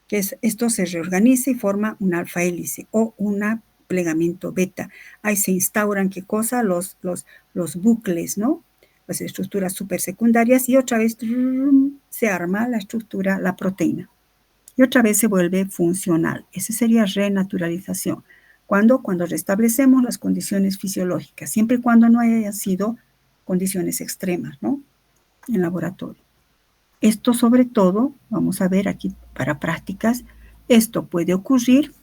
que es esto se reorganiza y forma un alfa hélice o un plegamiento beta. Ahí se instauran, ¿qué cosa? Los bucles, ¿no? Las estructuras supersecundarias y otra vez se arma la estructura, la proteína. Y otra vez se vuelve funcional. Esa sería renaturalización. Cuando restablecemos las condiciones fisiológicas, siempre y cuando no hayan sido condiciones extremas, ¿no? En laboratorio. Esto sobre todo, vamos a ver aquí para prácticas, esto puede ocurrir,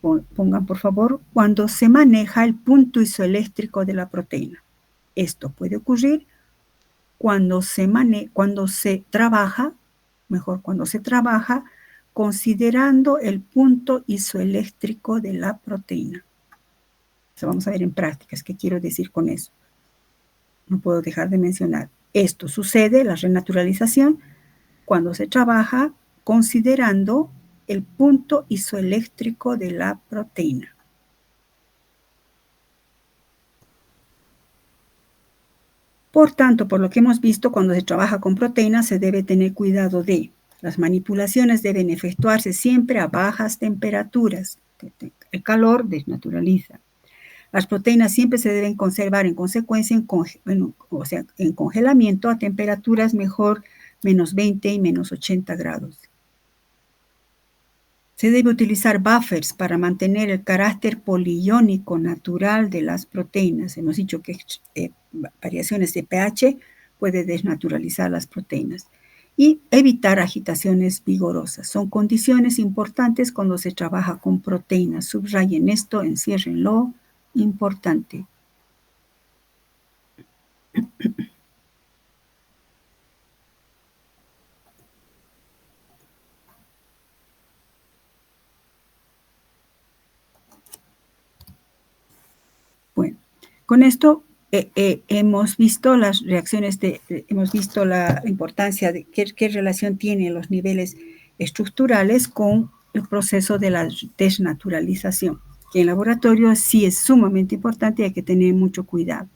pongan por favor, cuando se maneja el punto isoeléctrico de la proteína. Esto puede ocurrir cuando se trabaja considerando el punto isoeléctrico de la proteína. Eso vamos a ver en prácticas, ¿qué quiero decir con eso? No puedo dejar de mencionar. Esto sucede, la renaturalización, cuando se trabaja considerando el punto isoeléctrico de la proteína. Por tanto, por lo que hemos visto, cuando se trabaja con proteínas se debe tener cuidado de las manipulaciones deben efectuarse siempre a bajas temperaturas. El calor desnaturaliza. Las proteínas siempre se deben conservar en consecuencia en congelamiento a temperaturas mejor menos 20 y menos 80 grados. Se debe utilizar buffers para mantener el carácter poliiónico natural de las proteínas. Hemos dicho que variaciones de pH pueden desnaturalizar las proteínas. Y evitar agitaciones vigorosas. Son condiciones importantes cuando se trabaja con proteínas. Subrayen esto, enciérrenlo. Importante. Bueno, con esto hemos visto las reacciones hemos visto la importancia de qué relación tienen los niveles estructurales con el proceso de la desnaturalización, que en laboratorio sí es sumamente importante y hay que tener mucho cuidado.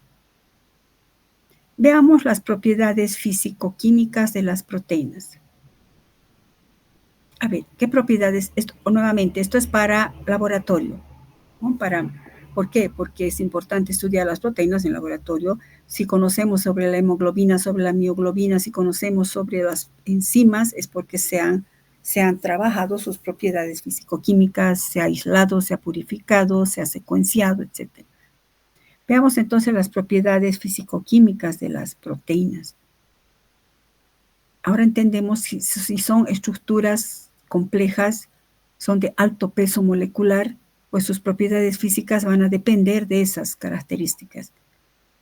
Veamos las propiedades físico-químicas de las proteínas. A ver, ¿qué propiedades? Nuevamente, esto es para laboratorio, ¿no? ¿Por qué? Porque es importante estudiar las proteínas en laboratorio. Si conocemos sobre la hemoglobina, sobre la mioglobina, si conocemos sobre las enzimas, es porque se han trabajado sus propiedades físico-químicas, se ha aislado, se ha purificado, se ha secuenciado, etc. Veamos entonces las propiedades físico-químicas de las proteínas. Ahora entendemos si son estructuras complejas, son de alto peso molecular, pues sus propiedades físicas van a depender de esas características.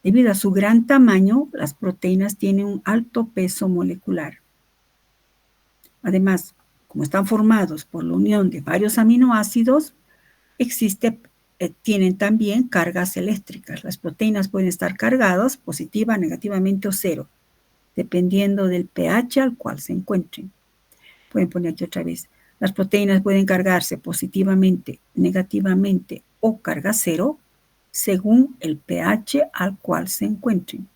Debido a su gran tamaño, las proteínas tienen un alto peso molecular. Además, como están formados por la unión de varios aminoácidos, tienen también cargas eléctricas. Las proteínas pueden estar cargadas positiva, negativamente o cero, dependiendo del pH al cual se encuentren. Pueden poner aquí otra vez. Las proteínas pueden cargarse positivamente, negativamente o carga cero según el pH al cual se encuentren.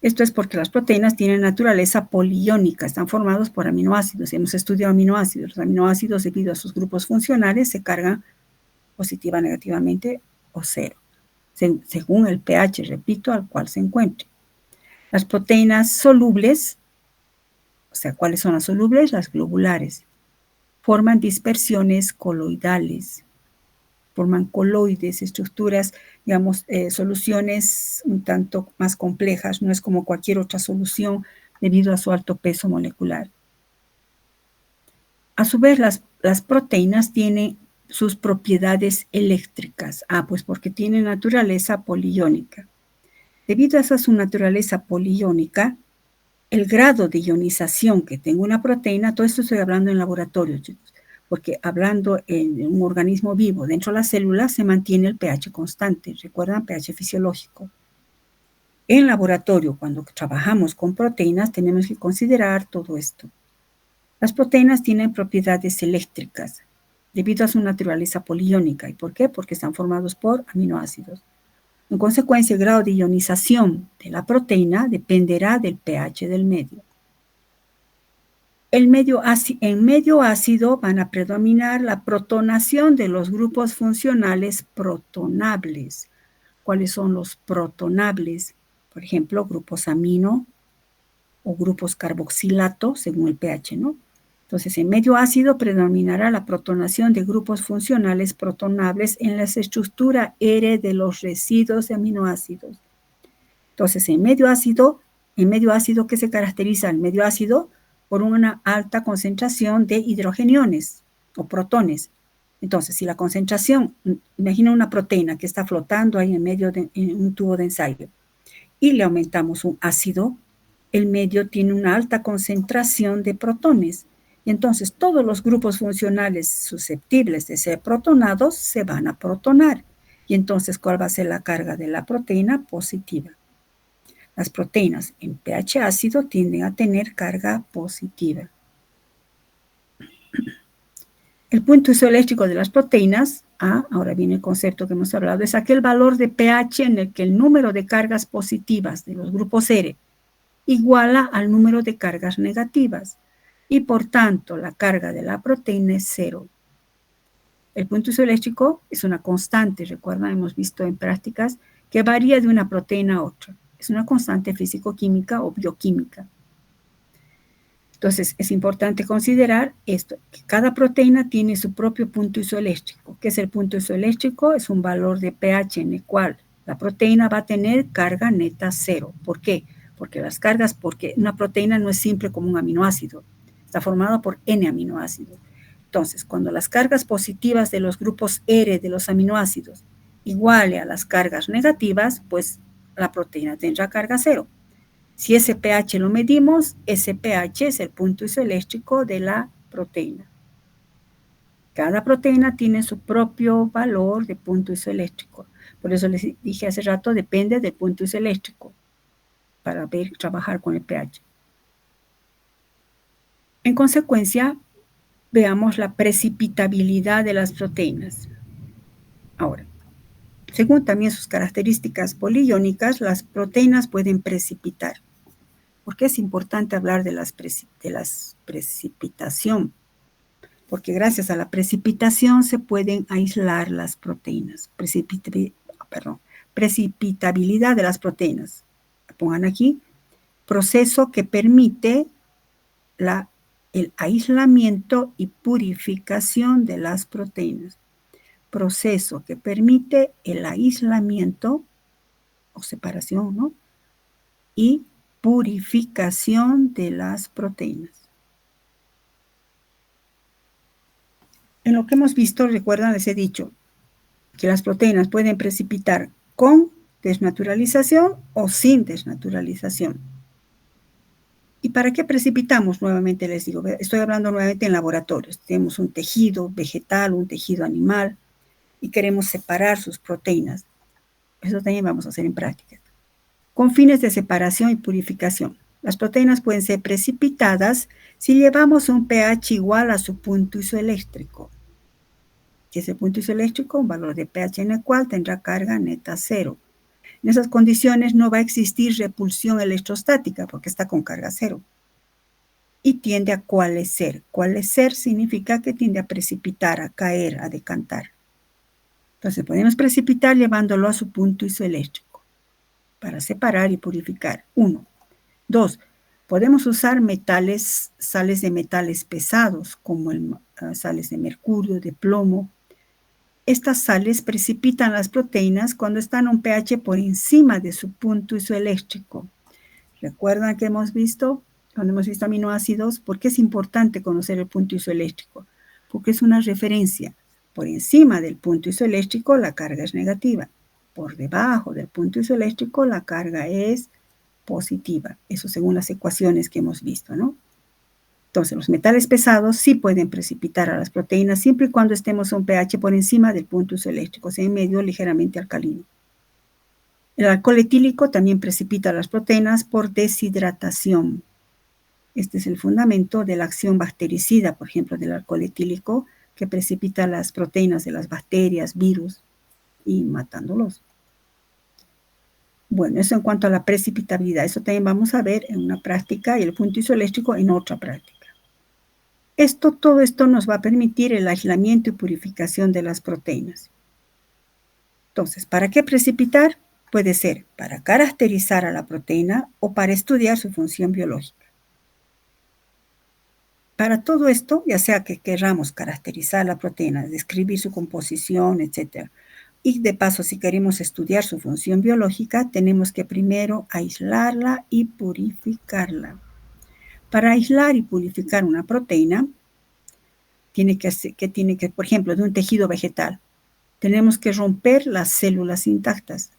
Esto es porque las proteínas tienen naturaleza poliiónica, están formados por aminoácidos. Hemos estudiado aminoácidos. Los aminoácidos, debido a sus grupos funcionales, se cargan positiva, negativamente o cero, según el pH, repito, al cual se encuentre. Las proteínas solubles, o sea, ¿cuáles son las solubles? Las globulares. Forman dispersiones coloidales, forman coloides, estructuras, digamos, soluciones un tanto más complejas, no es como cualquier otra solución debido a su alto peso molecular. A su vez, las proteínas tienen sus propiedades eléctricas. Pues porque tienen naturaleza poliiónica. Debido a esa su naturaleza poliiónica, el grado de ionización que tenga una proteína, todo esto estoy hablando en laboratorio, chicos, porque hablando en un organismo vivo, dentro de la célula se mantiene el pH constante, recuerdan, pH fisiológico. En laboratorio, cuando trabajamos con proteínas, tenemos que considerar todo esto. Las proteínas tienen propiedades eléctricas debido a su naturaleza poliiónica. ¿Y por qué? Porque están formados por aminoácidos. En consecuencia, el grado de ionización de la proteína dependerá del pH del medio. En medio ácido van a predominar la protonación de los grupos funcionales protonables. ¿Cuáles son los protonables? Por ejemplo, grupos amino o grupos carboxilato, según el pH, ¿no? Entonces, en medio ácido predominará la protonación de grupos funcionales protonables en la estructura R de los residuos de aminoácidos. Entonces, en medio ácido, ¿qué se caracteriza? El medio ácido por una alta concentración de hidrogeniones o protones. Entonces, si la concentración, imagina una proteína que está flotando ahí en un tubo de ensayo, y le aumentamos un ácido, el medio tiene una alta concentración de protones. Y entonces todos los grupos funcionales susceptibles de ser protonados se van a protonar. Y entonces, ¿cuál va a ser la carga de la proteína? Positiva. Las proteínas en pH ácido tienden a tener carga positiva. El punto isoeléctrico de las proteínas, ahora viene el concepto que hemos hablado, es aquel valor de pH en el que el número de cargas positivas de los grupos R iguala al número de cargas negativas y por tanto la carga de la proteína es cero. El punto isoeléctrico es una constante, recuerdan, hemos visto en prácticas, que varía de una proteína a otra. Es una constante físico-química o bioquímica. Entonces, es importante considerar esto, que cada proteína tiene su propio punto isoeléctrico. ¿Qué es el punto isoeléctrico? Es un valor de pH en el cual la proteína va a tener carga neta cero. ¿Por qué? Porque una proteína no es simple como un aminoácido, está formada por N aminoácidos. Entonces, cuando las cargas positivas de los grupos R de los aminoácidos iguale a las cargas negativas, pues la proteína tendrá carga cero. Si ese pH lo medimos, ese pH es el punto isoeléctrico de la proteína. Cada proteína tiene su propio valor de punto isoeléctrico. Por eso les dije hace rato, depende del punto isoeléctrico para trabajar con el pH. En consecuencia, veamos la precipitabilidad de las proteínas. Ahora, según también sus características poliiónicas, las proteínas pueden precipitar. ¿Por qué es importante hablar de la precipitación? Porque gracias a la precipitación se pueden aislar las proteínas. Precipitabilidad de las proteínas. Pongan aquí, proceso que permite el aislamiento y purificación de las proteínas. Proceso que permite el aislamiento o separación, ¿no? Y purificación de las proteínas. En lo que hemos visto, recuerdan, les he dicho que las proteínas pueden precipitar con desnaturalización o sin desnaturalización. ¿Y para qué precipitamos? Nuevamente les digo, estoy hablando nuevamente en laboratorios. Tenemos un tejido vegetal, un tejido animal y queremos separar sus proteínas. Eso también vamos a hacer en práctica. Con fines de separación y purificación. Las proteínas pueden ser precipitadas si llevamos un pH igual a su punto isoeléctrico. Si ese punto isoeléctrico, un valor de pH en el cual tendrá carga neta cero. En esas condiciones no va a existir repulsión electrostática porque está con carga cero. Y tiende a coalescer. Coalescer significa que tiende a precipitar, a caer, a decantar. Entonces podemos precipitar llevándolo a su punto isoeléctrico para separar y purificar. 1. 2. Podemos usar sales de metales pesados como sales de mercurio, de plomo. Estas sales precipitan las proteínas cuando están a un pH por encima de su punto isoeléctrico. ¿Recuerdan que cuando hemos visto aminoácidos, por qué es importante conocer el punto isoeléctrico? Porque es una referencia. Por encima del punto isoeléctrico la carga es negativa. Por debajo del punto isoeléctrico la carga es positiva. Eso según las ecuaciones que hemos visto, ¿no? Entonces, los metales pesados sí pueden precipitar a las proteínas siempre y cuando estemos a un pH por encima del punto isoeléctrico, o sea, en medio ligeramente alcalino. El alcohol etílico también precipita las proteínas por deshidratación. Este es el fundamento de la acción bactericida, por ejemplo, del alcohol etílico, que precipita las proteínas de las bacterias, virus, y matándolos. Bueno, eso en cuanto a la precipitabilidad. Eso también vamos a ver en una práctica y el punto isoeléctrico en otra práctica. Todo esto nos va a permitir el aislamiento y purificación de las proteínas. Entonces, ¿para qué precipitar? Puede ser para caracterizar a la proteína o para estudiar su función biológica. Para todo esto, ya sea que queramos caracterizar la proteína, describir su composición, etc., y de paso, si queremos estudiar su función biológica, tenemos que primero aislarla y purificarla. Para aislar y purificar una proteína, por ejemplo, de un tejido vegetal, tenemos que romper las células intactas.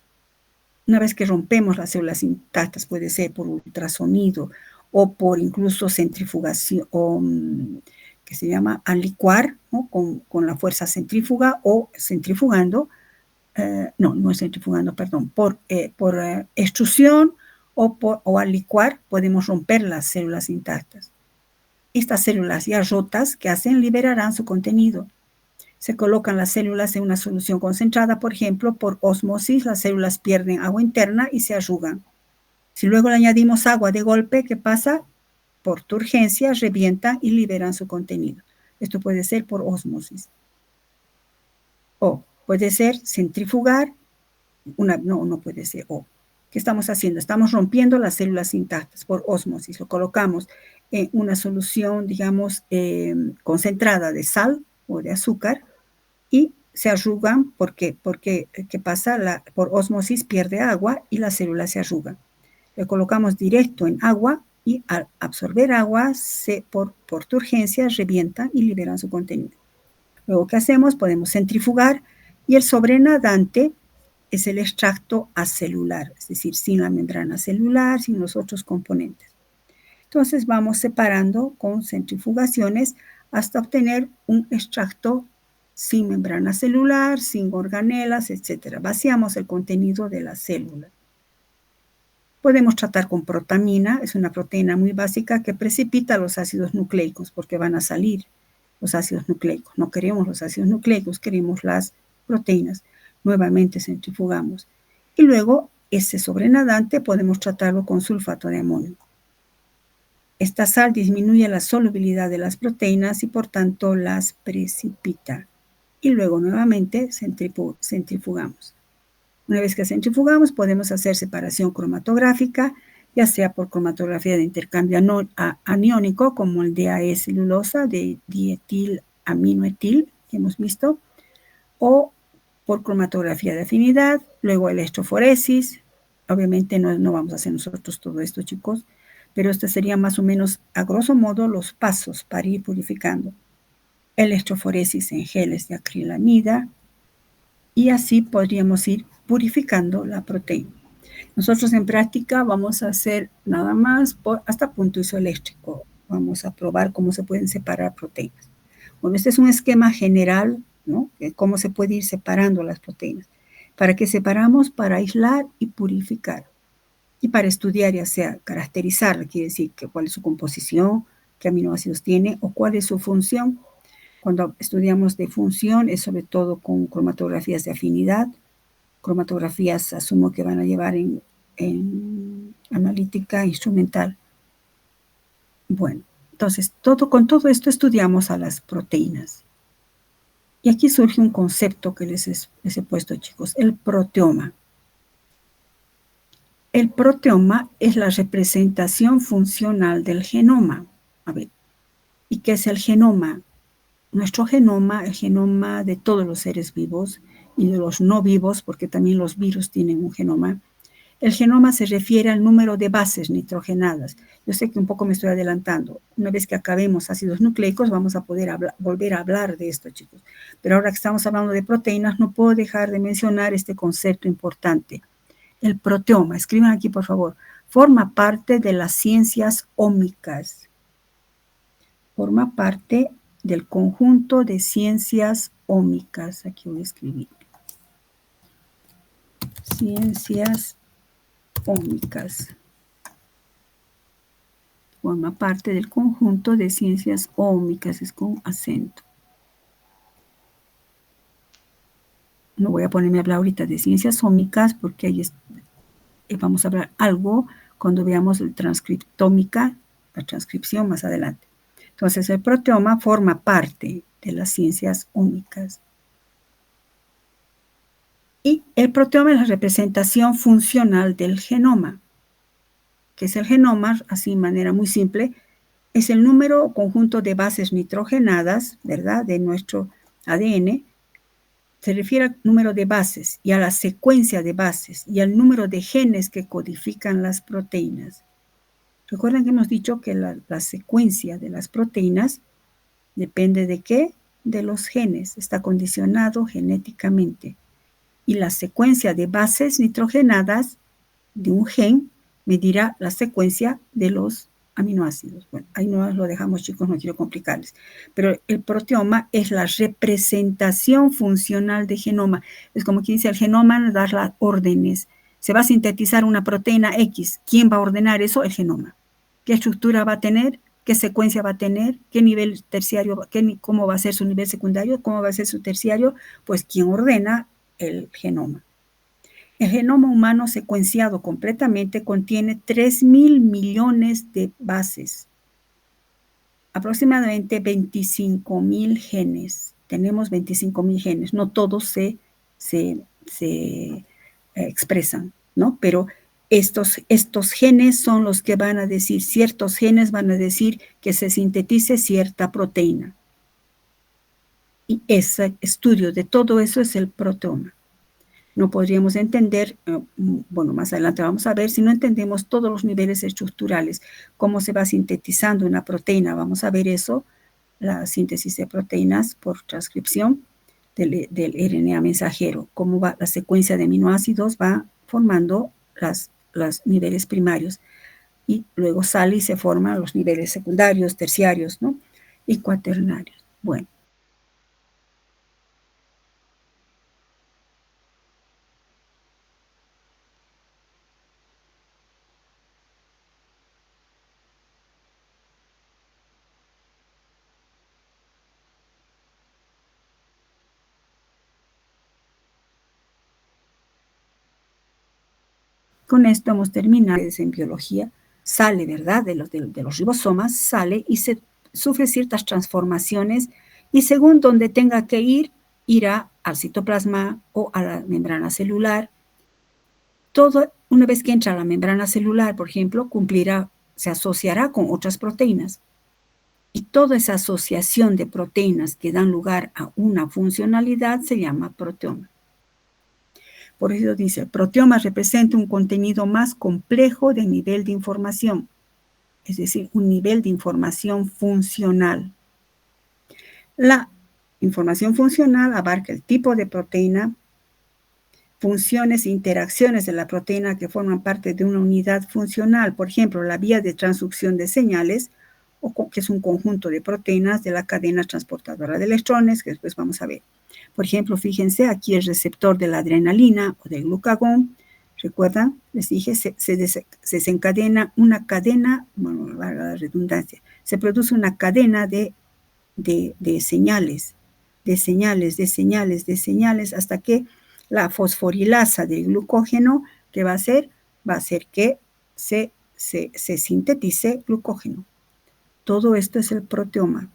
Una vez que rompemos las células intactas, puede ser por ultrasonido o por incluso centrifugación, que se llama alicuar, ¿no? con la fuerza centrífuga o centrifugando, no es centrifugando, perdón, por extrusión o al licuar podemos romper las células intactas. Estas células ya rotas, ¿qué hacen? Liberarán su contenido. Se colocan las células en una solución concentrada, por ejemplo, por ósmosis, las células pierden agua interna y se arrugan. Si luego le añadimos agua de golpe, ¿qué pasa? Por turgencia revientan y liberan su contenido. Esto puede ser por ósmosis. O puede ser centrifugar, no puede ser O. ¿Qué estamos haciendo? Estamos rompiendo las células intactas por ósmosis. Lo colocamos en una solución, digamos, concentrada de sal o de azúcar y se arrugan porque ¿qué pasa? Por ósmosis pierde agua y las células se arrugan. Lo colocamos directo en agua y al absorber agua, por turgencia revientan y liberan su contenido. Luego, ¿qué hacemos? Podemos centrifugar y el sobrenadante es el extracto acelular, es decir, sin la membrana celular, sin los otros componentes. Entonces vamos separando con centrifugaciones hasta obtener un extracto sin membrana celular, sin organelas, etc. Vaciamos el contenido de la célula. Podemos tratar con protamina, es una proteína muy básica que precipita los ácidos nucleicos porque van a salir los ácidos nucleicos. No queremos los ácidos nucleicos, queremos las proteínas. Nuevamente centrifugamos. Y luego ese sobrenadante podemos tratarlo con sulfato de amonio. Esta sal disminuye la solubilidad de las proteínas y por tanto las precipita. Y luego nuevamente centrifugamos. Una vez que centrifugamos podemos hacer separación cromatográfica, ya sea por cromatografía de intercambio aniónico como el DAE celulosa de dietilaminoetil que hemos visto, o por cromatografía de afinidad, luego electroforesis. Obviamente no vamos a hacer nosotros todo esto, chicos, pero estos serían más o menos, a grosso modo, los pasos para ir purificando. Electroforesis en geles de acrilamida, y así podríamos ir purificando la proteína. Nosotros en práctica vamos a hacer nada más hasta punto isoeléctrico. Vamos a probar cómo se pueden separar proteínas. Bueno, este es un esquema general, ¿no? De cómo se puede ir separando las proteínas. ¿Para qué separamos? Para aislar y purificar. Y para estudiar, ya sea caracterizar, quiere decir que cuál es su composición, qué aminoácidos tiene o cuál es su función. Cuando estudiamos de función es sobre todo con cromatografías de afinidad. Cromatografías asumo que van a llevar en analítica instrumental. Bueno, entonces con todo esto estudiamos a las proteínas. Y aquí surge un concepto que les he puesto, chicos, el proteoma. El proteoma es la representación funcional del genoma. A ver, ¿y qué es el genoma? Nuestro genoma, el genoma de todos los seres vivos y de los no vivos, porque también los virus tienen un genoma. El genoma se refiere al número de bases nitrogenadas. Yo sé que un poco me estoy adelantando. Una vez que acabemos ácidos nucleicos, vamos a poder volver a hablar de esto, chicos. Pero ahora que estamos hablando de proteínas, no puedo dejar de mencionar este concepto importante. El proteoma, escriban aquí por favor, forma parte de las ciencias ómicas. Forma parte del conjunto de ciencias ómicas. Aquí voy a escribir. Ciencias ómicas. Forma parte del conjunto de ciencias ómicas, es con acento. No voy a ponerme a hablar ahorita de ciencias ómicas porque ahí vamos a hablar algo cuando veamos el transcriptómica, la transcripción más adelante. Entonces, el proteoma forma parte de las ciencias ómicas. Y el proteoma es la representación funcional del genoma. ¿Qué es el genoma? Así de manera muy simple, es el número o conjunto de bases nitrogenadas, ¿verdad?, de nuestro ADN. Se refiere al número de bases y a la secuencia de bases y al número de genes que codifican las proteínas. Recuerden que hemos dicho que la secuencia de las proteínas depende de qué? De los genes, está condicionado genéticamente. Y la secuencia de bases nitrogenadas de un gen medirá la secuencia de los aminoácidos. Bueno, ahí no lo dejamos, chicos, no quiero complicarles. Pero el proteoma es la representación funcional del genoma. Es como que dice el genoma dar las órdenes. Se va a sintetizar una proteína X. ¿Quién va a ordenar eso? El genoma. ¿Qué estructura va a tener? ¿Qué secuencia va a tener? ¿Qué nivel terciario? ¿Cómo va a ser su nivel secundario? ¿Cómo va a ser su terciario? Pues quien ordena el genoma. El genoma humano secuenciado completamente contiene 3.000 millones de bases, aproximadamente 25.000 genes. Tenemos 25.000 genes, no todos se expresan, ¿no? Pero estos genes son los que van a decir, ciertos genes van a decir que se sintetice cierta proteína. Y ese estudio de todo eso es el proteoma. No podríamos entender, bueno, más adelante vamos a ver, si no entendemos todos los niveles estructurales, cómo se va sintetizando una proteína, vamos a ver eso, la síntesis de proteínas por transcripción del RNA mensajero, cómo va la secuencia de aminoácidos, va formando los niveles primarios y luego sale y se forman los niveles secundarios, terciarios, ¿no? Y cuaternarios. Bueno. Con esto hemos terminado en biología. Sale, ¿verdad? De los ribosomas, sale y se sufre ciertas transformaciones y según donde tenga que ir, irá al citoplasma o a la membrana celular. Todo, una vez que entra a la membrana celular, por ejemplo, se asociará con otras proteínas. Y toda esa asociación de proteínas que dan lugar a una funcionalidad se llama proteoma. Por eso dice, el proteoma representa un contenido más complejo de nivel de información, es decir, un nivel de información funcional. La información funcional abarca el tipo de proteína, funciones e interacciones de la proteína que forman parte de una unidad funcional, por ejemplo, la vía de transducción de señales, que es un conjunto de proteínas de la cadena transportadora de electrones, que después vamos a ver. Por ejemplo, fíjense aquí el receptor de la adrenalina o del glucagón ¿Recuerdan? Les dije, se desencadena una cadena, bueno, valga la redundancia, se produce una cadena de señales, de señales, de señales, de señales, hasta que la fosforilasa del glucógeno, ¿qué va a hacer? Va a hacer que se sintetice glucógeno. Todo esto es el proteoma.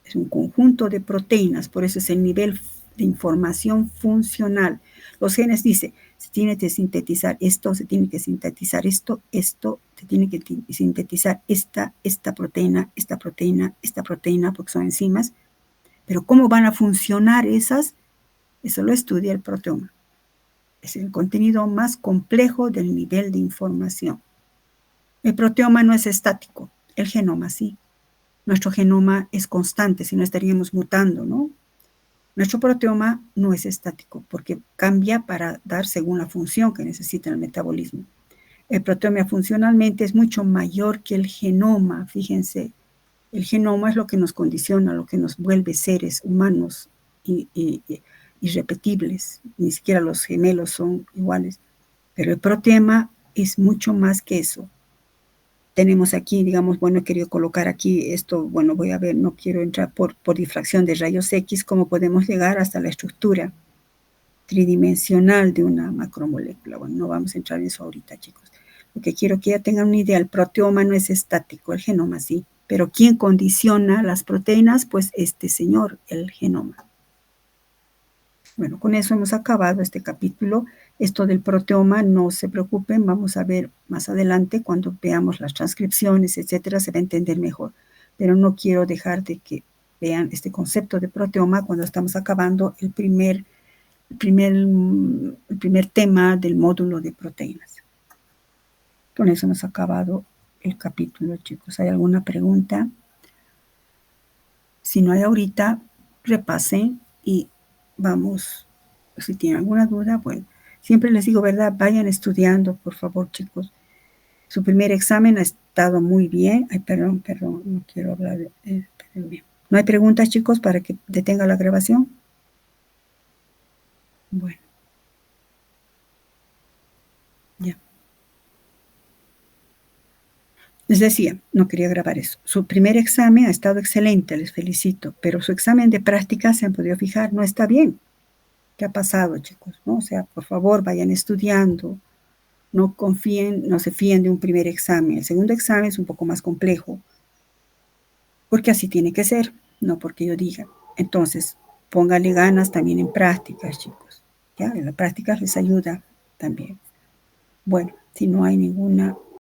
Es un conjunto de proteínas, por eso es el nivel de información funcional. Los genes dicen, se tiene que sintetizar esto, se tiene que sintetizar esto, se tiene que sintetizar esta proteína, esta proteína, esta proteína, porque son enzimas. Pero ¿cómo van a funcionar esas? Eso lo estudia el proteoma. Es el contenido más complejo del nivel de información. El proteoma no es estático, el genoma sí. Nuestro genoma es constante, si no estaríamos mutando, ¿no? Nuestro proteoma no es estático porque cambia para dar según la función que necesita el metabolismo. El proteoma funcionalmente es mucho mayor que el genoma, fíjense. El genoma es lo que nos condiciona, lo que nos vuelve seres humanos irrepetibles. Ni siquiera los gemelos son iguales. Pero el proteoma es mucho más que eso. Tenemos aquí, digamos, bueno, he querido colocar aquí esto, bueno, voy a ver, no quiero entrar por difracción de rayos X, cómo podemos llegar hasta la estructura tridimensional de una macromolécula. Bueno, no vamos a entrar en eso ahorita, chicos. Lo que quiero que ya tengan una idea, el proteoma no es estático, el genoma sí. Pero ¿quién condiciona las proteínas? Pues este señor, el genoma. Bueno, con eso hemos acabado este capítulo. Esto del proteoma, no se preocupen, vamos a ver más adelante cuando veamos las transcripciones, etcétera, se va a entender mejor. Pero no quiero dejar de que vean este concepto de proteoma cuando estamos acabando el primer tema del módulo de proteínas. Con eso hemos acabado el capítulo, chicos. ¿Hay alguna pregunta? Si no hay ahorita, repasen y vamos. Si tienen alguna duda, bueno, siempre les digo, ¿verdad? Vayan estudiando, por favor, chicos. Su primer examen ha estado muy bien. Ay, perdón, no quiero hablar. ¿No hay preguntas, chicos, para que detenga la grabación? Bueno. Ya. Les decía, no quería grabar eso. Su primer examen ha estado excelente, les felicito, pero su examen de práctica, se han podido fijar, no está bien. ¿Qué ha pasado, chicos? ¿No? O sea, por favor, vayan estudiando. No confíen, no se fíen de un primer examen. El segundo examen es un poco más complejo, porque así tiene que ser, no porque yo diga. Entonces, póngale ganas también en prácticas, chicos. ¿Ya? En la práctica les ayuda también. Bueno, si no hay ninguna